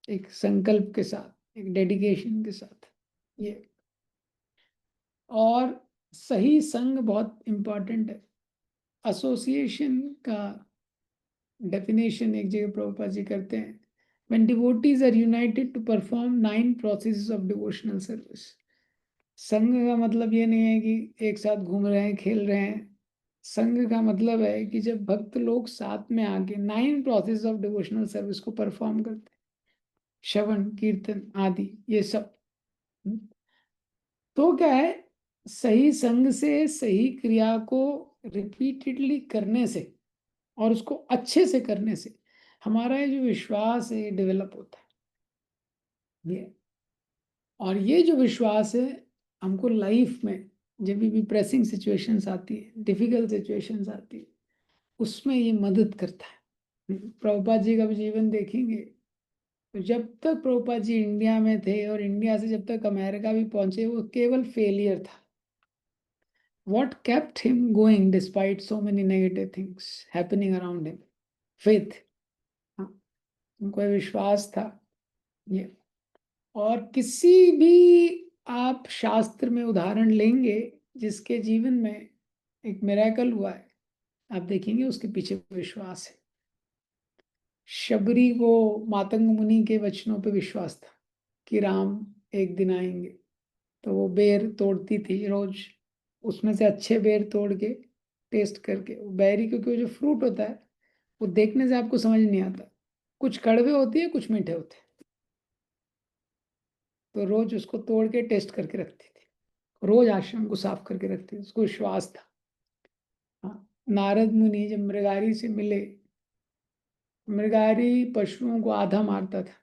एक संकल्प के साथ, एक डेडिकेशन के साथ। ये और सही संग बहुत इम्पोर्टेंट है। एसोसिएशन का डेफिनेशन एक जगह प्रभुपाद जी करते हैं, when devotees are united to perform 9 processes of devotional service। संघ का मतलब ये नहीं है कि एक साथ घूम रहे हैं, खेल रहे हैं। संघ का मतलब है कि जब भक्त लोग साथ में आके 9 प्रोसेस ऑफ डिवोशनल सर्विस को परफॉर्म करते हैं, श्रवण कीर्तन आदि ये सब। तो क्या है, सही संग से सही क्रिया को रिपीटेडली करने से और उसको अच्छे से करने से हमारा ये जो विश्वास है डेवलप होता है। ये और ये जो विश्वास है हमको लाइफ में जब भी प्रेसिंग सिचुएशंस आती है, डिफिकल्ट सिचुएशंस आती है, उसमें ये मदद करता है। प्रभुपाद जी का भी जीवन देखेंगे तो जब तक प्रभुपाद जी इंडिया में थे और इंडिया से जब तक अमेरिका भी पहुंचे, वो केवल फेलियर था। What kept him going despite so many negative things happening around him? Faith। हाँ, उनको ये विश्वास था। ये और किसी भी आप शास्त्र में उदाहरण लेंगे जिसके जीवन में एक मिरेकल हुआ है, आप देखेंगे उसके पीछे विश्वास है। शबरी को मातंग मुनि के वचनों पे विश्वास था कि राम एक दिन आएंगे, तो वो बेर तोड़ती थी रोज, उसमें से अच्छे बेर तोड़ के टेस्ट करके, वो बैरी क्योंकि वो जो फ्रूट होता है वो देखने से आपको समझ नहीं आता, कुछ कड़वे होते हैं कुछ मीठे होते हैं, तो रोज उसको तोड़ के टेस्ट करके रखती थी, रोज आश्रम को साफ करके रखती थी, उसको विश्वास था। हाँ, नारद मुनि जब मृगारी से मिले, मृगारी पशुओं को आधा मारता था,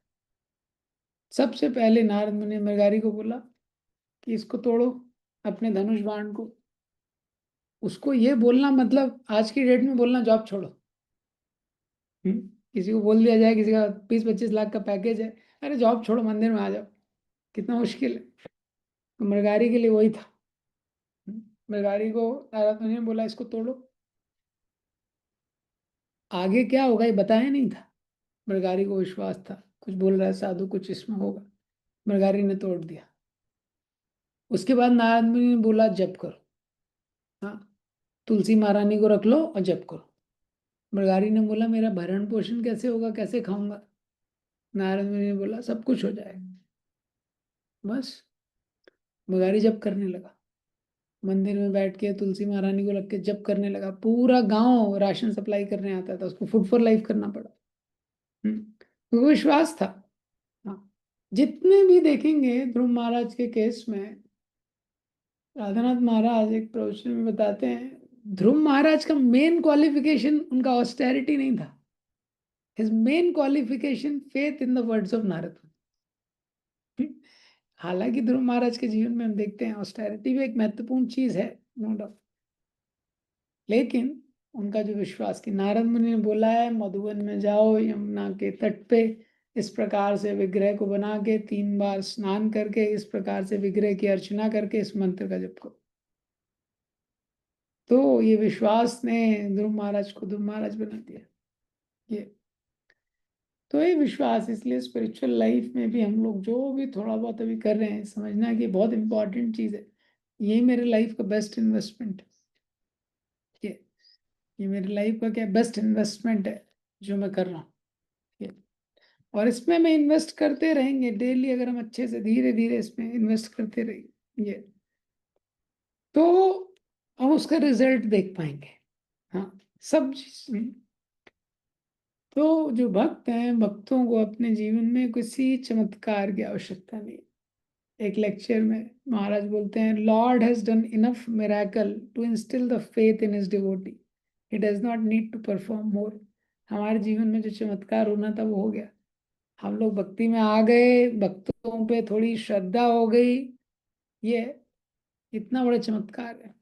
सबसे पहले नारद मुनि ने मृगारी को बोला कि इसको तोड़ो, अपने धनुष बाण को। उसको ये बोलना मतलब आज की डेट में बोलना जॉब छोड़ो। किसी को बोल दिया जाए, किसी का 20-25 लाख का पैकेज है, अरे जॉब छोड़ो मंदिर में आ जाओ, कितना मुश्किल है। तो मृगारी के लिए वही था। मृगारी को नारद मुनि ने बोला इसको तोड़ो, आगे क्या होगा ये बताया नहीं था। मृगारी को विश्वास था कुछ बोल रहा है साधु, कुछ इसमें होगा। मृगारी ने तोड़ दिया। उसके बाद नारद मुनि ने बोला जप करो। हाँ, तुलसी महारानी को रख लो और जप करो। मृगारी ने बोला मेरा भरण पोषण कैसे होगा, कैसे खाऊंगा। नारद मुनि ने बोला सब कुछ हो जाएगा। बस मृगारी जप करने लगा, मंदिर में बैठ के तुलसी महारानी को लग के जप करने लगा। पूरा गांव राशन सप्लाई करने आता था, उसको फूड फॉर लाइफ करना पड़ा। तो विश्वास था। हाँ, जितने भी देखेंगे ध्रुव महाराज के केस में, राधानाथ महाराज एक प्रवचन में बताते हैं ध्रुव महाराज का मेन क्वालिफिकेशन उनका ऑस्टेरिटी नहीं था। His main qualification faith in the words of Narad. हालांकि ध्रुव महाराज के जीवन में हम देखते हैं ऑस्टेरिटी भी एक महत्वपूर्ण चीज है, नो डाउट, लेकिन उनका जो विश्वास कि नारद मुनि ने बोला है मधुबन में जाओ, यमुना के तट पे इस प्रकार से विग्रह को बना के 3 बार स्नान करके इस प्रकार से विग्रह की अर्चना करके इस मंत्र का जप करो। तो ये विश्वास ने ध्रुव महाराज को ध्रुव महाराज बना दिया। ये तो ये विश्वास, इसलिए स्पिरिचुअल लाइफ में भी हम लोग जो भी थोड़ा बहुत अभी कर रहे हैं, समझना कि बहुत इंपॉर्टेंट चीज़ है। ये मेरे लाइफ का बेस्ट इन्वेस्टमेंट है। ये मेरी लाइफ का क्या बेस्ट इन्वेस्टमेंट है जो मैं कर रहा हूँ। ये और इसमें मैं इन्वेस्ट करते रहेंगे डेली, अगर हम अच्छे से धीरे धीरे इसमें इन्वेस्ट करते रहेंगे ये, तो हम उसका रिजल्ट देख पाएंगे। हाँ, सब चीज में। तो जो भक्त हैं, भक्तों को अपने जीवन में किसी चमत्कार की आवश्यकता नहीं। एक लेक्चर में महाराज बोलते हैं Lord has done enough miracle to instil the faith in his devotee, he does not need to perform more. हमारे जीवन में जो चमत्कार होना था वो हो गया। हम लोग भक्ति में आ गए, भक्तों पे थोड़ी श्रद्धा हो गई, ये इतना बड़ा चमत्कार है।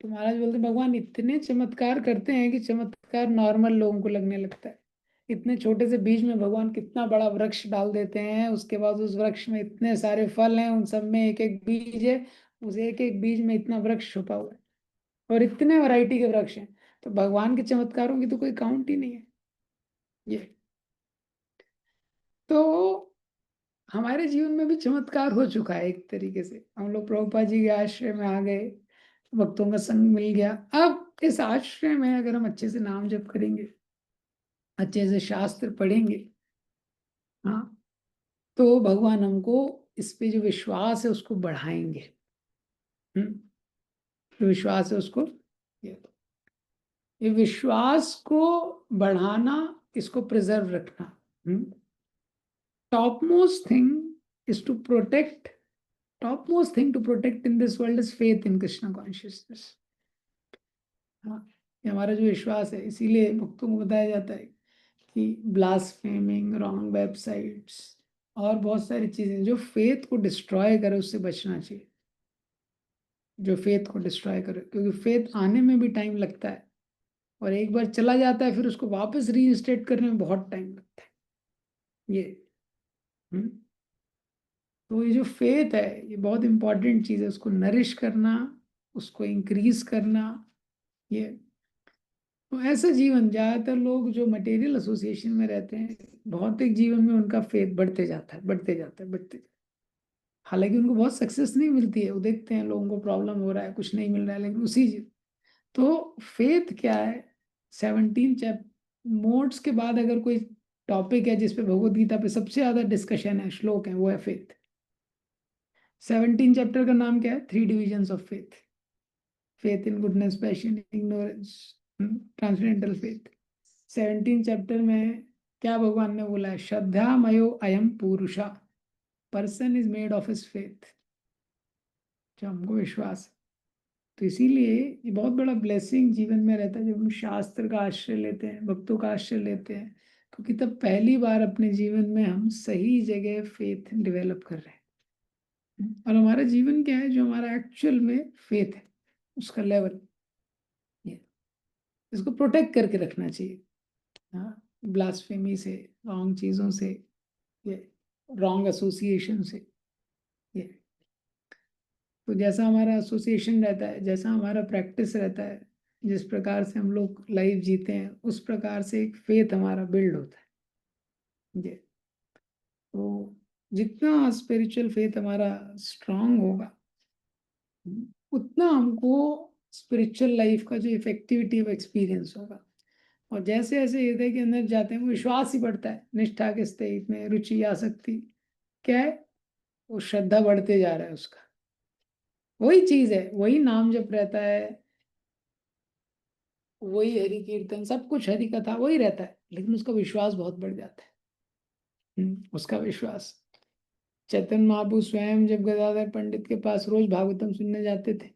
तो महाराज बोलते भगवान इतने चमत्कार करते हैं कि चमत्कार नॉर्मल लोगों को लगने लगता है। इतने छोटे से बीज में भगवान कितना बड़ा वृक्ष डाल देते हैं, उसके बाद उस वृक्ष में इतने सारे फल हैं, उन सब में एक एक बीज है, उस एक एक बीज में इतना वृक्ष छुपा हुआ है, और इतने वैरायटी के वृक्ष हैं। तो भगवान के चमत्कारों की तो कोई काउंट ही नहीं है ये। तो हमारे जीवन में भी चमत्कार हो चुका है एक तरीके से। हम लोग प्रभुपाद जी के आश्रय में आ गए, भक्तों का संग मिल गया। अब इस आश्रय में अगर हम अच्छे से नाम जप करेंगे, अच्छे से शास्त्र पढ़ेंगे, हाँ, तो भगवान हमको इस पे जो विश्वास है उसको बढ़ाएंगे। जो विश्वास है उसको, ये विश्वास को बढ़ाना, इसको प्रिजर्व रखना। Top most thing is to protect, topmost thing to protect in this world is faith in Krishna consciousness। हाँ, ये हमारा जो विश्वास है, इसीलिए भक्तों को बताया जाता है कि ब्लास्फेमिंग, रॉन्ग वेबसाइट्स और बहुत सारी चीजें जो फेथ को डिस्ट्रॉय करे उससे बचना चाहिए। जो फेथ को डिस्ट्रॉय करे, क्योंकि फेथ आने में भी टाइम लगता है, और एक बार चला जाता है फिर उसको वापस रीइंस्टेट करने में बहुत टाइम लगता है ये। हम्म, तो ये जो फेथ है ये बहुत इंपॉर्टेंट चीज़ है, उसको नरिश करना, उसको इंक्रीज करना ये। तो ऐसा जीवन, ज्यादातर लोग जो मटेरियल एसोसिएशन में रहते हैं, भौतिक जीवन में उनका फेथ बढ़ते जाता है, बढ़ते जाता है, बढ़ते जाता है। हालांकि उनको बहुत सक्सेस नहीं मिलती है, वो देखते हैं लोगों को प्रॉब्लम हो रहा है, कुछ नहीं मिल रहा है, लेकिन उसी तो फेथ क्या है, 17 चैप मोड्स के बाद अगर कोई टॉपिक है जिसपे भगवत गीता पे सबसे ज्यादा डिस्कशन है, श्लोक है, वो है फेथ। 17 चैप्टर का नाम क्या है? 3 divisions of faith. Faith in goodness, passion, ignorance, transcendental faith. 17 chapter में क्या भगवान ने बोला है? श्रद्धा मयो अयम पुरुषा, person is made of his faith. जो हमको विश्वास है। तो इसीलिए ये बहुत बड़ा ब्लेसिंग जीवन में रहता है जब हम शास्त्र का आश्रय लेते हैं, भक्तों का आश्रय लेते हैं, क्योंकि तब पहली बार अपने जीवन में हम सही जगह फेथ डेवलप कर रहे हैं। और हमारा जीवन क्या है? जो हमारा एक्चुअल में फेथ है उसका लेवल, ये इसको प्रोटेक्ट करके रखना चाहिए। हाँ, ब्लास्फेमी से, रॉन्ग चीज़ों से, ये रॉन्ग एसोसिएशन से, ये। तो जैसा हमारा एसोसिएशन रहता है, जैसा हमारा प्रैक्टिस रहता है, जिस प्रकार से हम लोग लाइफ जीते हैं, उस प्रकार से एक फेथ हमारा बिल्ड होता है ये। तो जितना स्पिरिचुअल फेथ हमारा स्ट्रांग होगा, उतना हमको स्पिरिचुअल लाइफ का जो इफेक्टिविटी ऑफ एक्सपीरियंस होगा। और जैसे जैसे हृदय के अंदर जाते हैं वो विश्वास ही बढ़ता है, निष्ठा के स्थिति में रुचि, आसक्ति, क्या है? वो श्रद्धा बढ़ते जा रहा है उसका। वही चीज है, वही नाम जप रहता है, वही हरि कीर्तन, सब कुछ हरि कथा वही रहता है, लेकिन उसका विश्वास बहुत बढ़ जाता है। उसका विश्वास। चैतन्य महाप्रभु स्वयं जब गदाधर पंडित के पास रोज भागवतम सुनने जाते थे,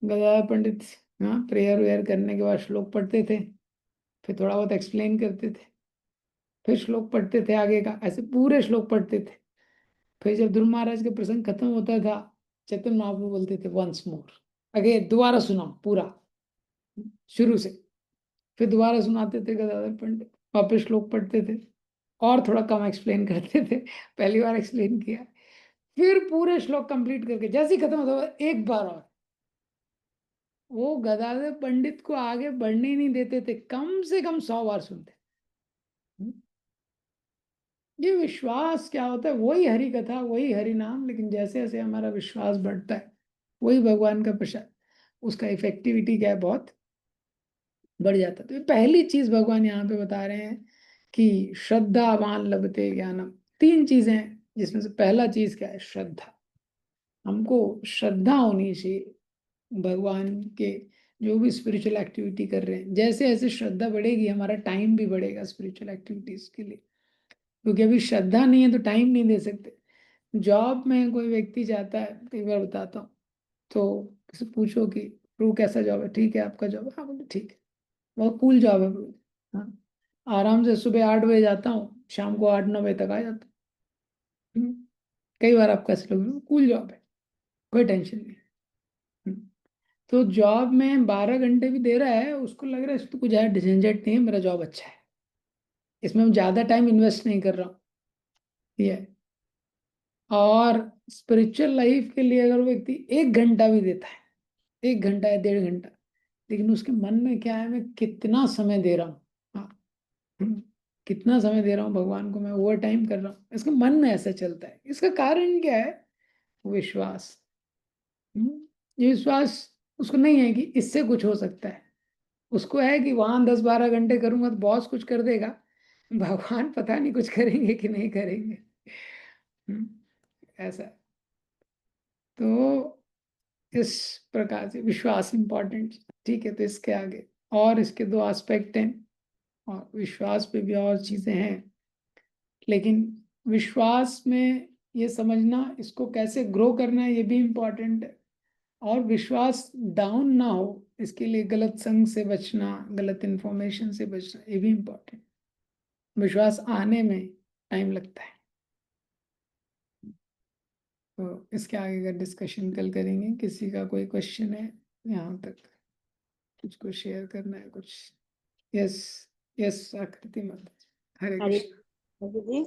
गदाधर पंडित, हाँ, प्रेयर वेयर करने के बाद श्लोक पढ़ते थे, फिर थोड़ा बहुत एक्सप्लेन करते थे, फिर श्लोक पढ़ते थे आगे का, ऐसे पूरे श्लोक पढ़ते थे। फिर जब ध्रुव महाराज का प्रसंग खत्म होता था, चैतन्य महाप्रभु बोलते थे वंस मोर, अगे दोबारा सुनाओ पूरा शुरू से। फिर दोबारा सुनाते थे गदाधर पंडित, वापस श्लोक पढ़ते थे, और थोड़ा कम एक्सप्लेन करते थे, पहली बार एक्सप्लेन किया, फिर पूरे श्लोक कंप्लीट करके जैसे ही खत्म होता था एक बार और। वो गदाधर पंडित को आगे बढ़ने ही नहीं देते थे, कम से कम 100 बार सुनते। ये विश्वास क्या होता है? वही हरि कथा, वही हरि नाम, लेकिन जैसे जैसे हमारा विश्वास बढ़ता है, वही भगवान का प्रसाद, उसका इफेक्टिविटी क्या है? बहुत बढ़ जाता है। तो ये पहली चीज भगवान यहाँ पे बता रहे हैं कि श्रद्धावान लभते ज्ञानम। 3 चीजें हैं जिसमें से पहला चीज क्या है? श्रद्धा। हमको श्रद्धा होनी चाहिए भगवान के, जो भी स्पिरिचुअल एक्टिविटी कर रहे हैं। जैसे जैसे श्रद्धा बढ़ेगी हमारा टाइम भी बढ़ेगा स्पिरिचुअल एक्टिविटीज के लिए, क्योंकि अभी श्रद्धा नहीं है तो टाइम नहीं दे सकते। जॉब में कोई व्यक्ति जाता है, कई बार बताता हूँ, तो किसी पूछो कि प्रभु कैसा जॉब है? ठीक है, आपका जॉब? हाँ, बोले ठीक है, बहुत कूल जॉब है प्रभु। हाँ, आराम से सुबह 8 बजे जाता हूँ, शाम को 8-9 बजे तक आ जाता हूँ। कई बार आप कैसे लोग, कूल जॉब है। कोई टेंशन नहीं। हम्म। तो जॉब में 12 घंटे भी दे रहा है, उसको लग रहा है इसको कुछ ज़्यादा झंझट नहीं है, मेरा जॉब अच्छा है, इसमें हम ज़्यादा टाइम इन्वेस्ट नहीं कर रहा हूँ, ये है। और स्पिरिचुअल लाइफ के लिए अगर वो व्यक्ति 1 घंटा भी देता है, 1 घंटा या 1.5 घंटा, लेकिन उसके मन में क्या है, मैं कितना समय दे रहा हूँ। हाँ। हम्म, कितना समय दे रहा हूँ भगवान को, मैं ओवर टाइम कर रहा हूँ, इसके मन में ऐसा चलता है। इसका कारण क्या है? विश्वास। ये विश्वास उसको नहीं है कि इससे कुछ हो सकता है, उसको है कि वहां 10-12 घंटे करूंगा तो बॉस कुछ कर देगा, भगवान पता नहीं कुछ करेंगे कि नहीं करेंगे। हम्म, ऐसा है। तो इस प्रकार से विश्वास इंपॉर्टेंट। ठीक है, तो इसके आगे और इसके दो एस्पेक्ट हैं, और विश्वास पे भी और चीजें हैं, लेकिन विश्वास में ये समझना इसको कैसे ग्रो करना है ये भी इम्पोर्टेंट है। और विश्वास डाउन ना हो इसके लिए गलत संग से बचना, गलत इंफॉर्मेशन से बचना, ये भी इम्पोर्टेंट। विश्वास आने में टाइम लगता है। तो इसके आगे का डिस्कशन कल करेंगे। किसी का कोई क्वेश्चन है यहाँ तक, कुछ को शेयर करना है कुछ? यस, यस आकृति माता जी, हरे अरे कृष्ण। प्रभु जी,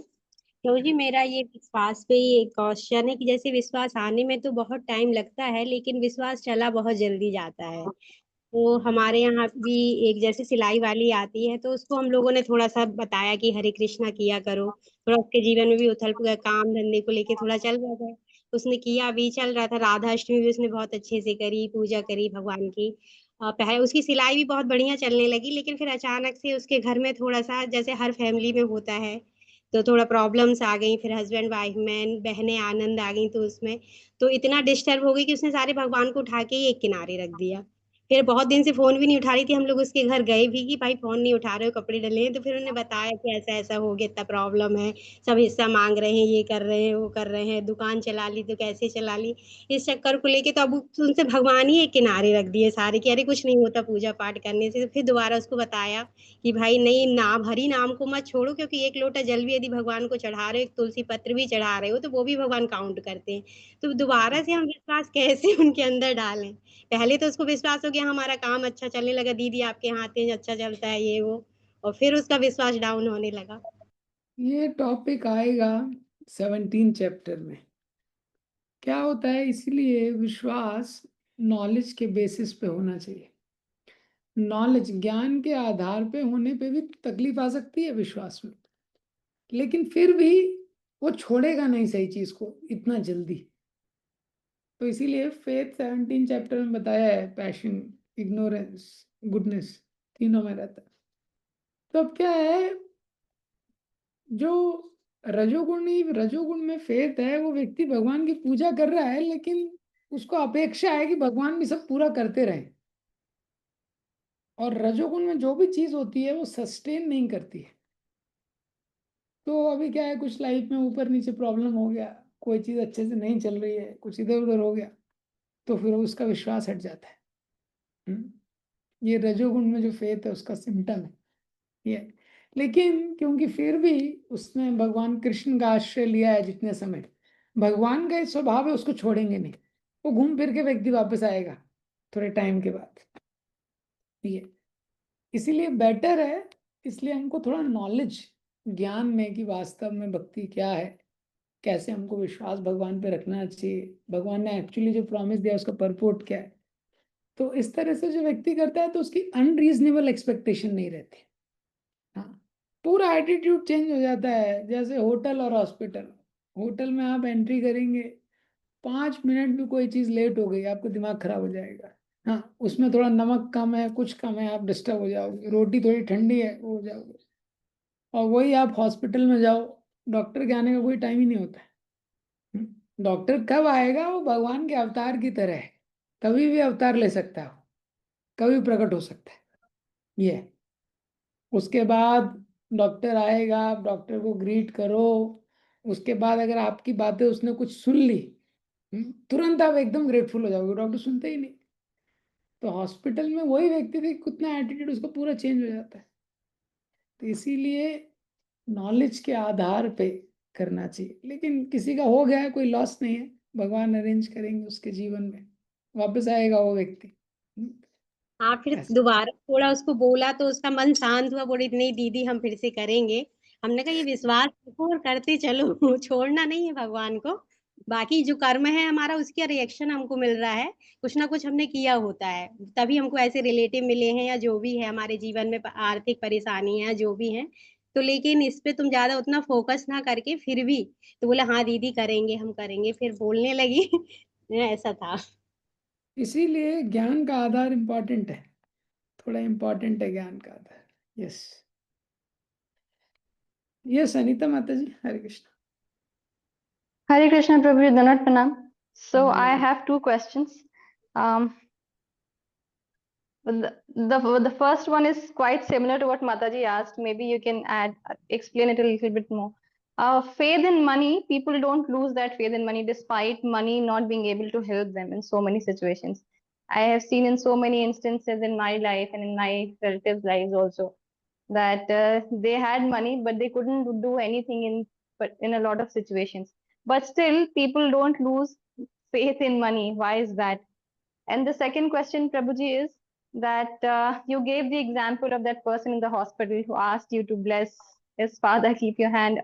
प्रभु जी, मेरा ये विश्वास पे ही एक क्वेश्चन है कि जैसे विश्वास आने में तो बहुत टाइम लगता है, लेकिन विश्वास चला बहुत जल्दी जाता है। तो हमारे यहाँ भी एक जैसे सिलाई वाली आती है, तो उसको हम लोगों ने थोड़ा सा बताया कि हरे कृष्णा किया करो। थोड़ा उसके जीवन में भी उथल पुथल काम धंधे को लेके थोड़ा चल रहा था, उसने किया भी, चल रहा था। राधा अष्टमी भी उसने बहुत अच्छे से करी, पूजा करी भगवान की। पहले उसकी सिलाई भी बहुत बढ़िया चलने लगी, लेकिन फिर अचानक से उसके घर में थोड़ा सा, जैसे हर फैमिली में होता है, तो थोड़ा प्रॉब्लम्स आ गई। फिर हस्बैंड वाइफ में बहनें आनंद आ गई, तो उसमें तो इतना डिस्टर्ब हो गई कि उसने सारे भगवान को उठा के ही एक किनारे रख दिया। फिर बहुत दिन से फोन भी नहीं उठा रही थी, हम लोग उसके घर गए भी कि भाई फोन नहीं उठा रहे हो, कपड़े डले हैं। तो फिर उन्होंने बताया कि ऐसा ऐसा हो गया, इतना प्रॉब्लम है, सब हिस्सा मांग रहे हैं, ये कर रहे हैं, वो कर रहे हैं, दुकान चला ली तो कैसे चला ली। इस चक्कर को लेके तो अब उनसे भगवान ही एक किनारे रख दिए सारे, कि अरे कुछ नहीं होता पूजा पाठ करने से। तो फिर दोबारा उसको बताया कि भाई नहीं, नाम हरि नाम को मत छोड़ो, क्योंकि एक लोटा जल भी यदि भगवान को चढ़ा रहे हो, एक तुलसी पत्र भी चढ़ा रहे हो, तो वो भी भगवान काउंट करते हैं। तो दोबारा से हम विश्वास कैसे उनके अंदर डालें? पहले तो उसको विश्वास हो गया, हमारा काम अच्छा चलने लगा, दीदी आपके यहाँ आते हैं, अच्छा चलता है ये वो, और फिर उसका विश्वास डाउन होने लगा। ये टॉपिक आएगा 17 चैप्टर में। क्या होता है, इसलिए विश्वास नॉलेज के बेसिस पे होना चाहिए। नॉलेज ज्ञान के आधार पे होने पे भी तकलीफ आ सकती है विश्वास में, लेकिन फिर भी वो छोड़ेगा नहीं सही चीज को इतना जल्दी। तो इसीलिए फेथ 17 चैप्टर में बताया है, पैशन, इग्नोरेंस, गुडनेस, तीनों में रहता है। तो अब क्या है, जो रजोगुण में फेथ है, वो व्यक्ति भगवान की पूजा कर रहा है, लेकिन उसको अपेक्षा है कि भगवान भी सब पूरा करते रहे। और रजोगुण में जो भी चीज होती है वो सस्टेन नहीं करती है। तो अभी क्या है, कुछ लाइफ में ऊपर नीचे प्रॉब्लम हो गया, कोई चीज अच्छे से नहीं चल रही है, कुछ इधर उधर हो गया, तो फिर उसका विश्वास हट जाता है। हम्म? ये रजोगुण में जो फेथ है उसका सिम्टम है ये। लेकिन क्योंकि फिर भी उसने भगवान कृष्ण का आश्रय लिया है जितने समय, भगवान का ये स्वभाव है, उसको छोड़ेंगे नहीं। वो घूम फिर के व्यक्ति वापस आएगा थोड़े टाइम के बाद, ये इसीलिए बेटर है। इसलिए हमको थोड़ा नॉलेज, ज्ञान में कि वास्तव में भक्ति क्या है, कैसे हमको विश्वास भगवान पे रखना चाहिए, भगवान ने एक्चुअली जो प्रॉमिस दिया उसका परपोर्ट क्या है। तो इस तरह से जो व्यक्ति करता है तो उसकी अनरीजनेबल एक्सपेक्टेशन नहीं रहती। हाँ, पूरा एटीट्यूड चेंज हो जाता है। जैसे होटल और हॉस्पिटल, होटल में आप एंट्री करेंगे, 5 मिनट भी कोई चीज़ लेट हो गई आपका दिमाग खराब हो जाएगा। हाँ, उसमें थोड़ा नमक कम है, कुछ कम है, आप डिस्टर्ब हो जाओगे, रोटी थोड़ी ठंडी है, वो हो जाओगे। और वही आप हॉस्पिटल में जाओ, डॉक्टर के आने का कोई टाइम ही नहीं होता है। डॉक्टर कब आएगा, वो भगवान के अवतार की तरह है, कभी भी अवतार ले सकता है, कभी प्रकट हो सकता है, ये है। उसके बाद डॉक्टर आएगा, आप डॉक्टर को ग्रीट करो, उसके बाद अगर आपकी बातें उसने कुछ सुन ली, तुरंत आप एकदम ग्रेटफुल हो जाओगे, डॉक्टर सुनते ही नहीं। तो हॉस्पिटल में वही व्यक्ति थे, कितना एटीट्यूड उसका पूरा चेंज हो जाता है। तो इसीलिए नॉलेज के आधार पे करना चाहिए, लेकिन किसी का हो गया है कोई लॉस नहीं है। भगवान अरेंज करेंगे उसके जीवन में, वापस आएगा वो व्यक्ति। हाँ, फिर ऐसा। दोबारा थोड़ा उसको बोला तो उसका मन शांत हुआ, बोली नहीं दीदी हम फिर से करेंगे। हमने कहा ये विश्वास रखो और करते चलो छोड़ना नहीं है भगवान को। बाकी जो कर्म है हमारा उसका रिएक्शन हमको मिल रहा है, कुछ ना कुछ हमने किया होता है, तभी हमको ऐसे रिलेटिव मिले हैं या जो भी है हमारे जीवन में आर्थिक परेशानी है जो भी है। तो लेकिन इस पे तुम ज्यादा उतना फोकस ना करके फिर भी तो बोले हाँ दीदी करेंगे हम करेंगे, फिर बोलने लगी ऐसा था। इसीलिए ज्ञान का आधार इम्पोर्टेंट है, थोड़ा इम्पोर्टेंट है ज्ञान का आधार। यस, यस अनीता माता ji, Hare Krishna. Hare Krishna Prabhu, Danat Pranam. So I hmm, have two questions. Um, the first one is quite similar to what Mataji asked. Maybe you can explain it a little bit more. Faith in money, people don't lose that faith in money despite money not being able to help them in so many situations. I have seen in so many instances in my life and in my relatives' lives also that they had money but they couldn't do anything in a lot of situations. But still, people don't lose faith in money. Why is that? And the second question, Prabhuji, is that you gave the example of that person in the hospital who asked you to bless his father, keep your hand,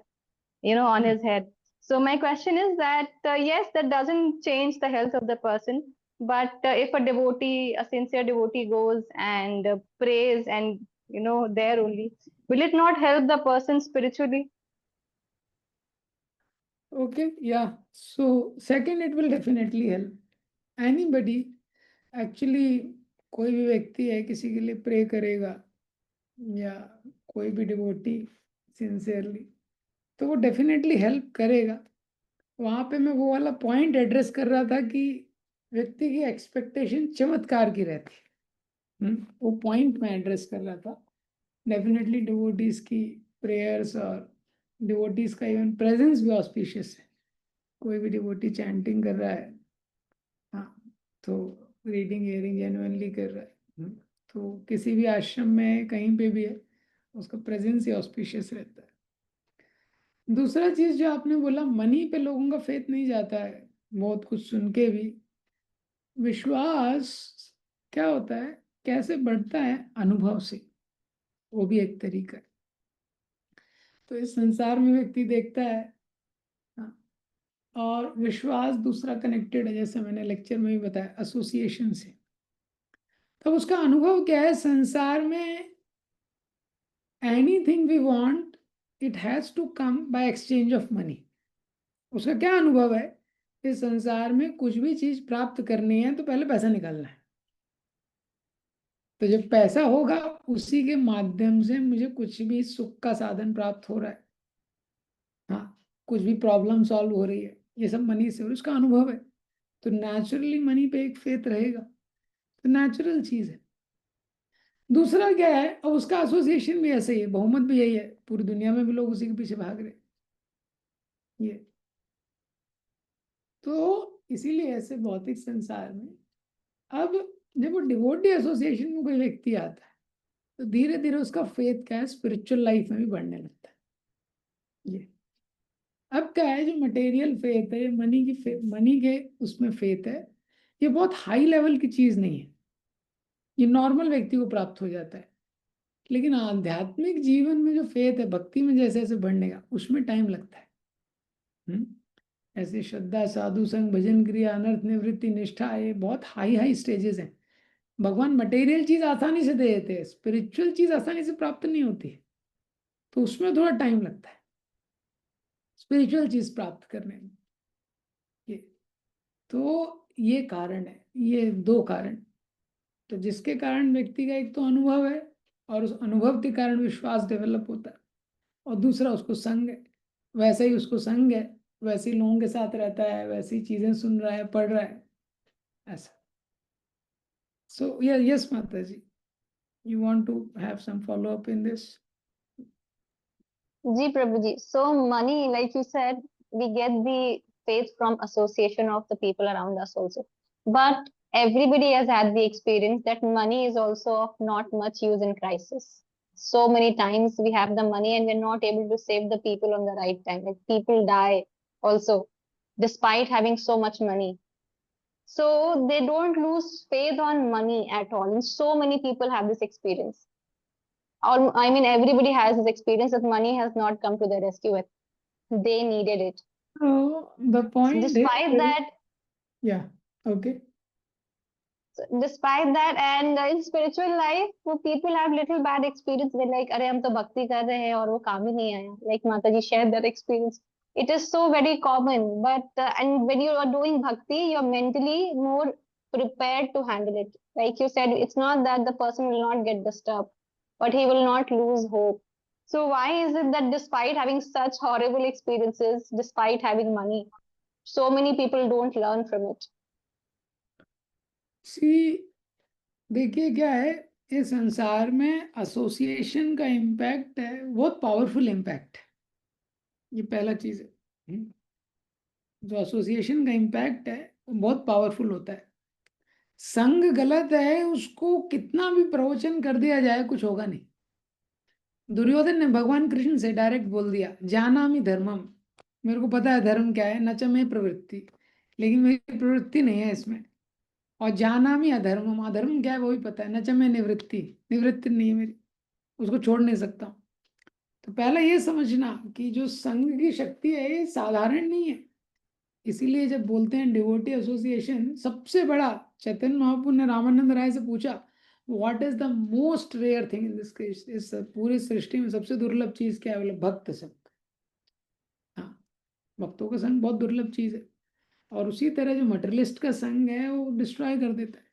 on his head. So my question is that yes, that doesn't change the health of the person, but if a devotee, a sincere devotee, goes and prays and there only, will it not help the person spiritually? okay, yeah. So second, it will definitely help anybody. Actually कोई भी व्यक्ति है किसी के लिए pray करेगा या कोई भी डिवोटी सिंसियरली, तो वो डेफिनेटली हेल्प करेगा। वहाँ पे मैं वो वाला पॉइंट एड्रेस कर रहा था कि व्यक्ति की एक्सपेक्टेशन चमत्कार की रहती है। वो पॉइंट मैं एड्रेस कर रहा था। डेफिनेटली डिवोटीज की प्रेयर्स और डिवोटीज का इवन प्रेजेंस भी ऑस्पिशियस है। कोई भी डिवोटी चैंटिंग कर रहा है, हाँ, तो रीडिंग हेयरिंग जेन्युइनली कर रहा है, तो किसी भी आश्रम में कहीं पे भी है, उसका प्रेजेंस ही ऑस्पिशियस रहता है। दूसरा चीज जो आपने बोला, मनी पे लोगों का फेथ नहीं जाता है, बहुत कुछ सुन के भी। विश्वास क्या होता है, कैसे बढ़ता है, अनुभव से, वो भी एक तरीका है। तो इस संसार में व्यक्ति देखता है, हाँ, और विश्वास दूसरा कनेक्टेड है, जैसे मैंने लेक्चर में भी बताया, एसोसिएशन से। तो उसका अनुभव क्या है संसार में, anything we want it has to come by exchange of money. उसका क्या अनुभव है, इस संसार में कुछ भी चीज प्राप्त करनी है तो पहले पैसा निकालना है। तो जब पैसा होगा उसी के माध्यम से मुझे कुछ भी सुख का साधन प्राप्त हो रहा है, हाँ, कुछ भी प्रॉब्लम सॉल्व हो रही है, ये सब मनी से, और उसका अनुभव है। तो नेचुरली मनी पे एक फेथ रहेगा, तो नेचुरल चीज है। दूसरा क्या है, और उसका एसोसिएशन भी ऐसे ही है, बहुमत भी यही है, पूरी दुनिया में भी लोग उसी के पीछे भाग रहे हैं। ये तो इसीलिए ऐसे भौतिक संसार में, अब जब वो डिवोटी एसोसिएशन में कोई व्यक्ति आता है तो धीरे धीरे उसका फेथ क्या है, स्पिरिचुअल लाइफ में भी बढ़ने लगता है। ये अब क्या है, जो मटेरियल फेथ है, मनी के उसमें फेथ है, ये बहुत हाई लेवल की चीज नहीं है, ये नॉर्मल व्यक्ति को प्राप्त हो जाता है। लेकिन आध्यात्मिक जीवन में जो फेथ है, भक्ति में जैसे जैसे बढ़ने का, उसमें टाइम लगता है। ऐसे श्रद्धा, साधु संग, भजन क्रिया, अनर्थ निवृत्ति, निष्ठा, ये बहुत हाई हाई स्टेजेस हैं। भगवान मटेरियल चीज आसानी से दे देते हैं, स्पिरिचुअल चीज आसानी से प्राप्त नहीं होती है, तो उसमें थोड़ा टाइम लगता है स्पिरिचुअल चीज प्राप्त करने में। ये तो ये कारण है, ये दो कारण। तो जिसके कारण व्यक्ति का एक तो अनुभव है, और उस अनुभव के कारण विश्वास डेवलप होता है, और दूसरा उसको संग है। वैसे ही उसको संग है, वैसे ही लोगों के साथ रहता है, वैसी ही चीजें सुन रहा है, पढ़ रहा है, ऐसा। सो यस माता जी, you want to have some follow up in this? Ji Prabhuji. So money, like you said, we get the faith from association of the people around us also. But everybody has had the experience that money is also of not much use in crisis. So many times we have the money and we're not able to save the people on the right time. Like people die also. despite having so much money. So they don't lose faith on money at all. And so many people have this experience. I mean, everybody has this experience that money has not come to their rescue. They needed it. So the point is, Despite that, yeah, okay. despite that, and in spiritual life, वो people have little bad experience. They're like, अरे हम तो भक्ति कर रहे हैं और वो काम ही नहीं आया. Like Mataji shared that experience. It is so very common, but and when you are doing bhakti, you're mentally more prepared to handle it. Like you said, it's not that the person will not get disturbed, but he will not lose hope. So why is it that despite having such horrible experiences, despite having money, so many people don't learn from it? सी देखिए क्या है, इस संसार में association का impact है, बहुत powerful impact. ये पहला चीज है. जो एसोसिएशन का इम्पैक्ट है वो बहुत पावरफुल होता है. संग गलत है, उसको कितना भी प्रवचन कर दिया जाए कुछ होगा नहीं. दुर्योधन ने भगवान कृष्ण से डायरेक्ट बोल दिया, जानामि धर्मम, मेरे को पता है धर्म क्या है, न च मे प्रवृत्ति, लेकिन मेरी प्रवृत्ति नहीं है इसमें. और जानामि अधर्मम, अधर्म क्या है वो भी पता है, न च मे निवृत्ति, निवृत्ति नहीं है मेरी, उसको छोड़ नहीं सकता हूं. तो पहला ये समझना कि जो संघ की शक्ति है ये साधारण नहीं है. इसीलिए जब बोलते हैं डिवोटी एसोसिएशन सबसे बड़ा, चैतन्य महाप्रभु ने रामानंद राय से पूछा, what is the most rare thing in this case, इस पूरी सृष्टि में सबसे दुर्लभ चीज क्या है, बोले भक्त संघ. हाँ, भक्तों का संघ बहुत दुर्लभ चीज है. और उसी तरह जो मटेरियलिस्ट का संघ है वो डिस्ट्रॉय कर देता है.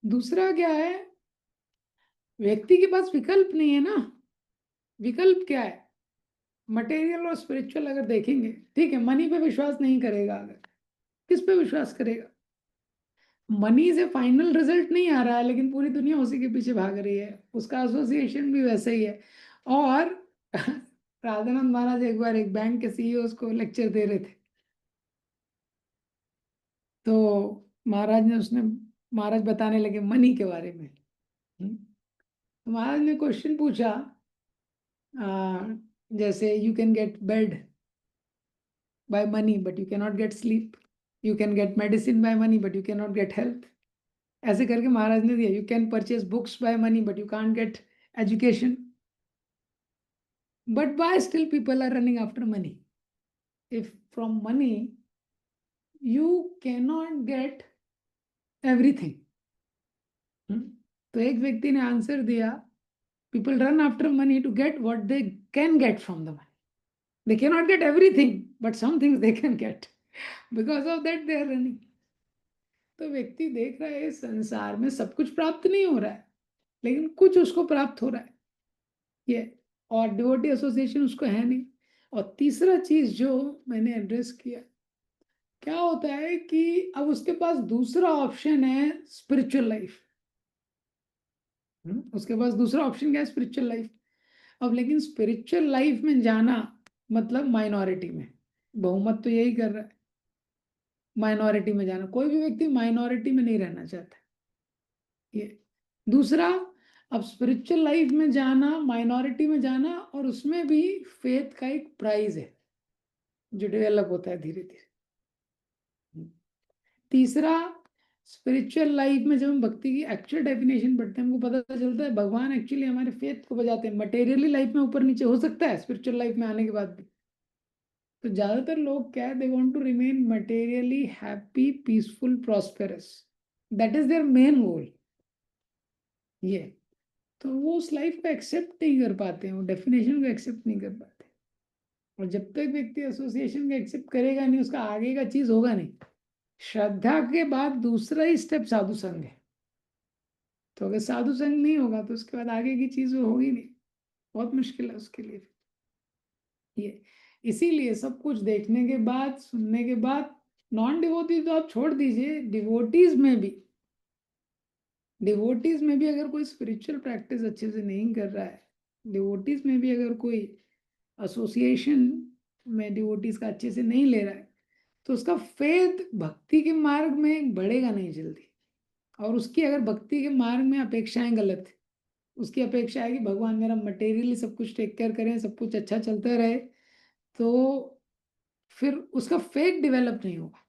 दूसरा क्या है, व्यक्ति के पास विकल्प नहीं है ना. विकल्प क्या है, मटेरियल और स्पिरिचुअल अगर देखेंगे, ठीक है, मनी पे विश्वास नहीं करेगा, अगर किस पे विश्वास करेगा. मनी से फाइनल रिजल्ट नहीं आ रहा है, लेकिन पूरी दुनिया उसी के पीछे भाग रही है, उसका एसोसिएशन भी वैसा ही है. और राधानंद महाराज एक बार एक बैंक के सीईओ को लेक्चर दे रहे थे, तो महाराज बताने लगे मनी के बारे में. तो महाराज ने क्वेश्चन पूछा, जैसे you can get bed by money but you can not get sleep, you can get medicine by money but you can not get health. ऐसे करके महाराज ने दिया, you can purchase books by money but you can't get education, but by still people are running after money. If from money you cannot get everything. तो एक व्यक्ति ने answer दिया, people run after money to get what they can get from the money. They cannot get everything, but some things they can get. Because of that they are running. तो व्यक्ति देख रहा है संसार में सब कुछ प्राप्त नहीं हो रहा है, लेकिन कुछ उसको प्राप्त हो रहा है ये, और डिवोटी एसोसिएशन उसको है नहीं. और तीसरा चीज जो मैंने एड्रेस किया, क्या होता है कि अब उसके पास दूसरा ऑप्शन है स्पिरिचुअल लाइफ. उसके पास दूसरा ऑप्शन क्या है, स्पिरिचुअल लाइफ. अब लेकिन स्पिरिचुअल लाइफ में जाना मतलब माइनॉरिटी में, बहुमत तो यही कर रहा है, माइनॉरिटी में जाना. कोई भी व्यक्ति माइनॉरिटी में नहीं रहना चाहता. ये दूसरा, अब स्पिरिचुअल लाइफ में जाना, माइनॉरिटी में जाना, और उसमें भी फेथ का एक प्राइस है जो डेवलप होता है धीरे धीरे. तीसरा, स्पिरिचुअल लाइफ में जब हम भक्ति की एक्चुअल डेफिनेशन पढ़ते हैं, हमको पता चलता है भगवान एक्चुअली हमारे फेथ को बजाते हैं. मटेरियली लाइफ में ऊपर नीचे हो सकता है स्पिरिचुअल लाइफ में आने के बाद भी. तो ज्यादातर लोग क्या है, they want to remain materially happy, peaceful, prosperous. That is their main goal. ये तो वो उस लाइफ को एक्सेप्ट नहीं कर पाते हैं, वो डेफिनेशन को एक्सेप्ट नहीं कर पाते. और जब तक व्यक्ति एसोसिएशन को एक्सेप्ट करेगा नहीं, उसका आगे का चीज होगा नहीं. श्रद्धा के बाद दूसरा ही स्टेप साधु संघ है. तो अगर साधु संघ नहीं होगा तो उसके बाद आगे की चीज वो होगी नहीं, बहुत मुश्किल है उसके लिए. ये इसीलिए सब कुछ देखने के बाद, सुनने के बाद, नॉन डिवोटी तो आप छोड़ दीजिए, डिवोटीज में भी अगर कोई स्पिरिचुअल प्रैक्टिस अच्छे से नहीं कर रहा है, डिवोटीज में भी अगर कोई एसोसिएशन में डिवोटीज का अच्छे से नहीं ले रहा है, तो उसका फेथ भक्ति के मार्ग में बढ़ेगा नहीं जल्दी. और उसकी अगर भक्ति के मार्ग में अपेक्षाएं गलत है, उसकी अपेक्षा है कि भगवान मेरा मटेरियली सब कुछ टेक केयर करें, सब कुछ अच्छा चलता रहे, तो फिर उसका फेथ डेवलप नहीं होगा।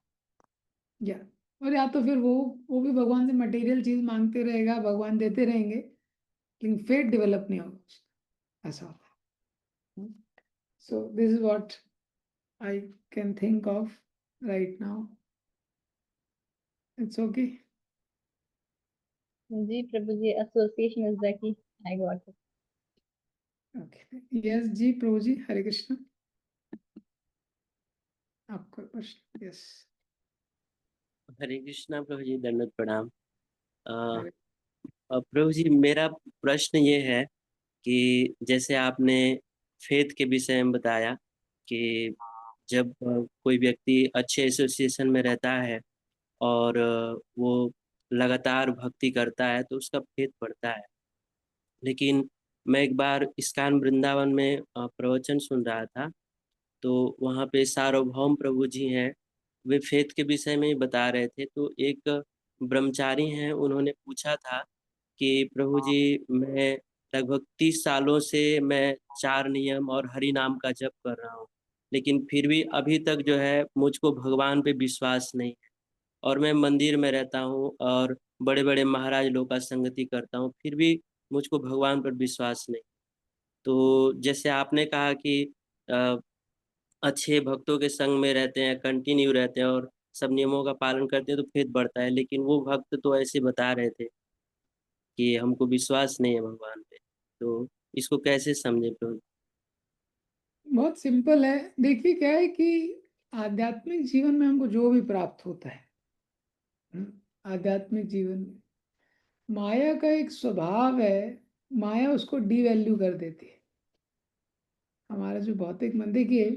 या और या तो फिर वो भी भगवान से मटेरियल चीज मांगते रहेगा, भगवान देते रहेंगे, लेकिन फेथ डेवलप नहीं होगा उसका, ऐसा होता है। So this is what I can think of right now. It's okay. जी प्रभु जी, association is the key. I got it. Okay, yes जी प्रभु जी, हरे कृष्ण। आपका प्रश्न? यस। हरे कृष्णा प्रभु जी, दंडवत प्रणाम। अ, हरे प्रभु जी, मेरा प्रश्न ये है कि जैसे आपने फेथ के विषय में बताया कि जब कोई व्यक्ति अच्छे एसोसिएशन में रहता है और वो लगातार भक्ति करता है तो उसका फेथ बढ़ता है। लेकिन मैं एक बार इस्कॉन वृंदावन में प्रवचन सुन रहा था, तो वहाँ पे सार्वभौम प्रभु जी हैं, वे फेथ के विषय में ही बता रहे थे। तो एक ब्रह्मचारी हैं, उन्होंने पूछा था कि प्रभु जी, मैं लगभग 30 सालों से मैं 4 नियम और हरि नाम का जप कर रहा हूँ, लेकिन फिर भी अभी तक जो है मुझको भगवान पे विश्वास नहीं है। और मैं मंदिर में रहता हूँ और बड़े बड़े महाराज लोग का संगति करता हूँ, फिर भी मुझको भगवान पर विश्वास नहीं। तो जैसे आपने कहा कि अ, अच्छे भक्तों के संग में रहते हैं, कंटिन्यू रहते हैं और सब नियमों का पालन करते हैं तो फेथ बढ़ता है, लेकिन वो भक्त तो ऐसे बता रहे थे कि हमको विश्वास नहीं है भगवान पे। तो इसको कैसे समझे प्रभु? बहुत सिंपल है। देखिए क्या है कि आध्यात्मिक जीवन में हमको जो भी प्राप्त होता है, आध्यात्मिक जीवन में माया का एक स्वभाव है, माया उसको डीवैल्यू कर देती है। हमारा जो भौतिक मन, देखिए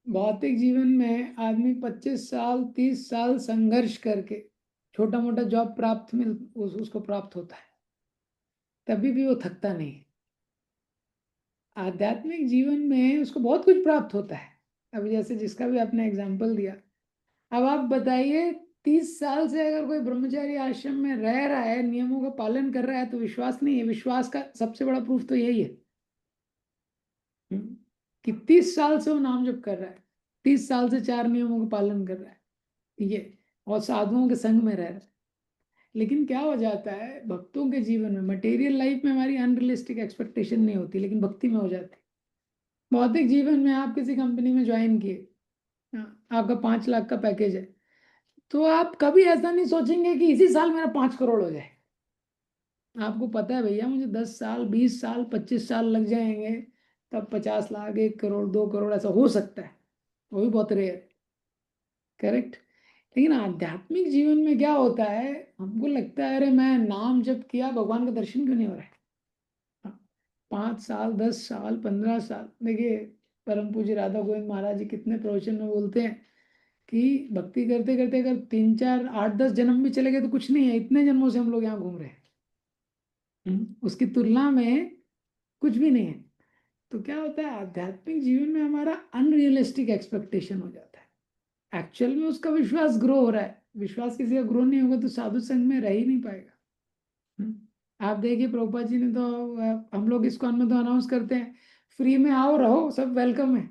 भौतिक जीवन में आदमी 25 साल 30 साल संघर्ष करके छोटा मोटा जॉब प्राप्त उसको प्राप्त होता है, तभी भी वो थकता नहीं है। आध्यात्मिक जीवन में उसको बहुत कुछ प्राप्त होता है। अभी जैसे जिसका भी आपने एग्जाम्पल दिया, अब आप बताइए 30 साल से अगर कोई ब्रह्मचारी आश्रम में रह रहा है, नियमों का पालन कर रहा है, तो विश्वास नहीं है। विश्वास का सबसे बड़ा प्रूफ तो यही है कि 30 साल से वो नाम जप कर रहा है, 30 साल से 4 नियमों का पालन कर रहा है, ठीक है, और साधुओं के संग में रह रहा है। लेकिन क्या हो जाता है भक्तों के जीवन में, मटेरियल लाइफ में हमारी अनरियलिस्टिक एक्सपेक्टेशन नहीं होती, लेकिन भक्ति में हो जाती है। भौतिक जीवन में आप किसी कंपनी में ज्वाइन किए, आपका 5 लाख का पैकेज है, तो आप कभी ऐसा नहीं सोचेंगे कि इसी साल मेरा 5 करोड़ हो जाए। आपको पता है भैया मुझे 10 साल 20 साल 25 साल लग जाएंगे, तब 50 लाख 1 करोड़ 2 करोड़ ऐसा हो सकता है, वो भी बहुत रेयर। करेक्ट। लेकिन आध्यात्मिक जीवन में क्या होता है, हमको लगता है अरे मैं नाम जप किया, भगवान का दर्शन क्यों नहीं हो रहा है। 5 साल 10 साल 15 साल, देखिए परम पूज्य राधा गोविंद महाराज जी कितने प्रवचन में बोलते हैं कि भक्ति करते करते अगर 3 4 8 10 जन्म भी चले गए तो कुछ नहीं है, इतने जन्मों से हम लोग यहाँ घूम रहे हैं। उसकी तुलना में कुछ भी नहीं है। तो क्या होता है आध्यात्मिक जीवन में हमारा अनरियलिस्टिक एक्सपेक्टेशन हो जाता है। एक्चुअल में उसका विश्वास ग्रो हो रहा है, विश्वास किसी का ग्रो नहीं होगा तो साधु संघ में रह ही नहीं पाएगा। आप देखिए प्रभुपाद जी ने तो हम लोग इस्कॉन में तो अनाउंस करते हैं फ्री में आओ रहो, सब वेलकम है।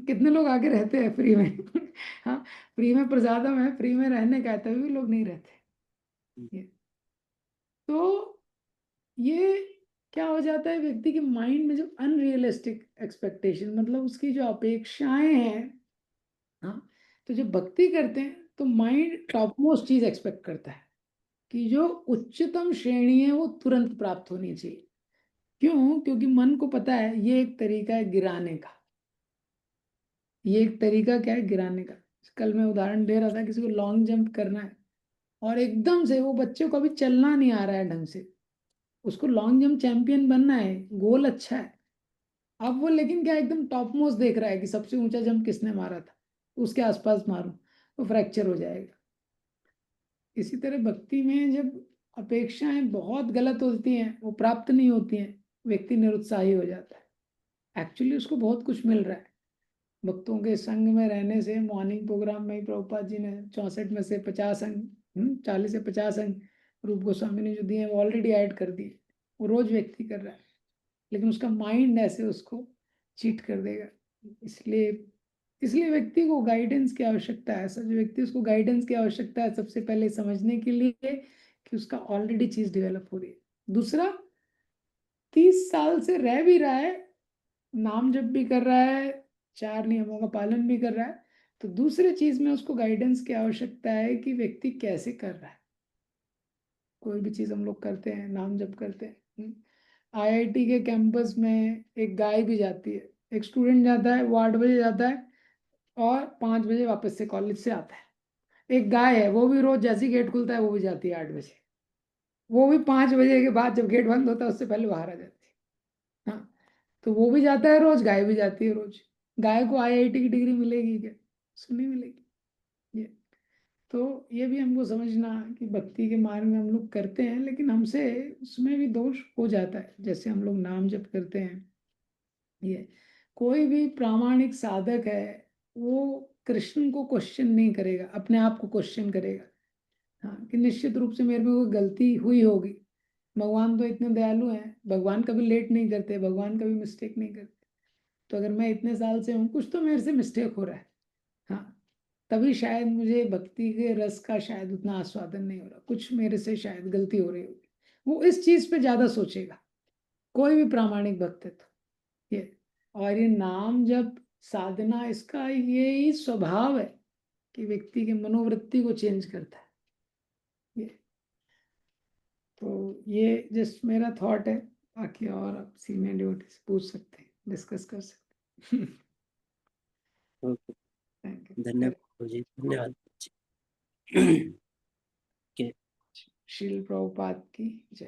कितने लोग आगे रहते हैं फ्री में हाँ, फ्री में प्रसादम है, फ्री में रहने का है, तभी भी लोग नहीं रहते। तो ये क्या हो जाता है व्यक्ति के माइंड में, जो अनरियलिस्टिक एक्सपेक्टेशन, मतलब उसकी जो अपेक्षाएं हैं। हाँ, तो जब भक्ति करते हैं तो माइंड टॉप मोस्ट चीज एक्सपेक्ट करता है कि जो उच्चतम श्रेणी है वो तुरंत प्राप्त होनी चाहिए। क्यों? क्योंकि मन को पता है ये एक तरीका है गिराने का। ये एक तरीका क्या है गिराने का। कल मैं उदाहरण दे रहा था, किसी को लॉन्ग जंप करना है और एकदम से वो बच्चे को अभी चलना नहीं आ रहा है ढंग से, उसको लॉन्ग जंप चैंपियन बनना है, गोल अच्छा है। अब वो लेकिन क्या एकदम टॉप मोस्ट देख रहा है कि सबसे ऊंचा जंप किसने मारा था, उसके आसपास मारूं तो फ्रैक्चर हो जाएगा। इसी तरह भक्ति में जब अपेक्षाएं बहुत गलत होती हैं, वो प्राप्त नहीं होती हैं, व्यक्ति निरुत्साही हो जाता है। एक्चुअली उसको बहुत कुछ मिल रहा है भक्तों के संग में रहने से। मॉर्निंग प्रोग्राम में ही प्रभुपाद जी ने 64 में से 50 अंक, 40 से 50 अंक रूप गोस्वामी ने जो दिए हैं वो ऑलरेडी ऐड कर दिए, वो रोज व्यक्ति कर रहा है, लेकिन उसका माइंड ऐसे उसको चीट कर देगा। इसलिए इसलिए व्यक्ति को गाइडेंस की आवश्यकता है। ऐसा जो व्यक्ति, उसको गाइडेंस की आवश्यकता है सबसे पहले समझने के लिए कि उसका ऑलरेडी चीज डेवलप हो रही है। दूसरा, 30 साल से रह भी रहा है, नाम जप भी कर रहा है, 4 नियमों का पालन भी कर रहा है, तो दूसरे चीज में उसको गाइडेंस की आवश्यकता है कि व्यक्ति कैसे कर रहा है। कोई भी चीज हम लोग करते हैं, नाम जप करते हैं, आईआईटी के कैंपस में एक गाय भी जाती है, एक स्टूडेंट जाता है, वो 8 बजे जाता है और 5 बजे वापस से कॉलेज से आता है। एक गाय है, वो भी रोज जैसे ही गेट खुलता है वो भी जाती है 8 बजे, वो भी 5 बजे के बाद जब गेट बंद होता है उससे पहले बाहर आ जाती है। हाँ, तो वो भी जाता है रोज, गाय भी जाती है रोज। गाय को आईआईटी की डिग्री मिलेगी क्या? उसको नहीं मिलेगी। ये तो ये भी हमको समझना कि भक्ति के मार्ग में हम लोग करते हैं, लेकिन हमसे उसमें भी दोष हो जाता है। जैसे हम लोग नाम जप करते हैं, ये कोई भी प्रामाणिक साधक है, वो कृष्ण को क्वेश्चन नहीं करेगा, अपने आप को क्वेश्चन करेगा। हाँ, कि निश्चित रूप से मेरे में कोई गलती हुई होगी। भगवान तो इतने दयालु हैं, भगवान कभी लेट नहीं करते, भगवान कभी मिस्टेक नहीं करते। तो अगर मैं इतने साल से हूँ, कुछ तो मेरे से मिस्टेक हो रहा है। हाँ, तभी शायद मुझे भक्ति के रस का शायद उतना आस्वादन नहीं हो रहा, कुछ मेरे से शायद गलती हो रही होगी। वो इस चीज पे ज्यादा सोचेगा, कोई भी प्रामाणिक भक्त है तो। ये और ये नाम जब साधना, इसका ये ही स्वभाव है कि व्यक्ति की मनोवृत्ति को चेंज करता है। ये तो ये जस्ट मेरा थॉट है। बाकी और आप सीनियर डिवोटी से पूछ सकते हैं, डिस्कस कर सकते हैं। Okay, thank you. धन्यवाद प्रभु जी, धन्यवाद जी। शील प्रभुपाद की जय।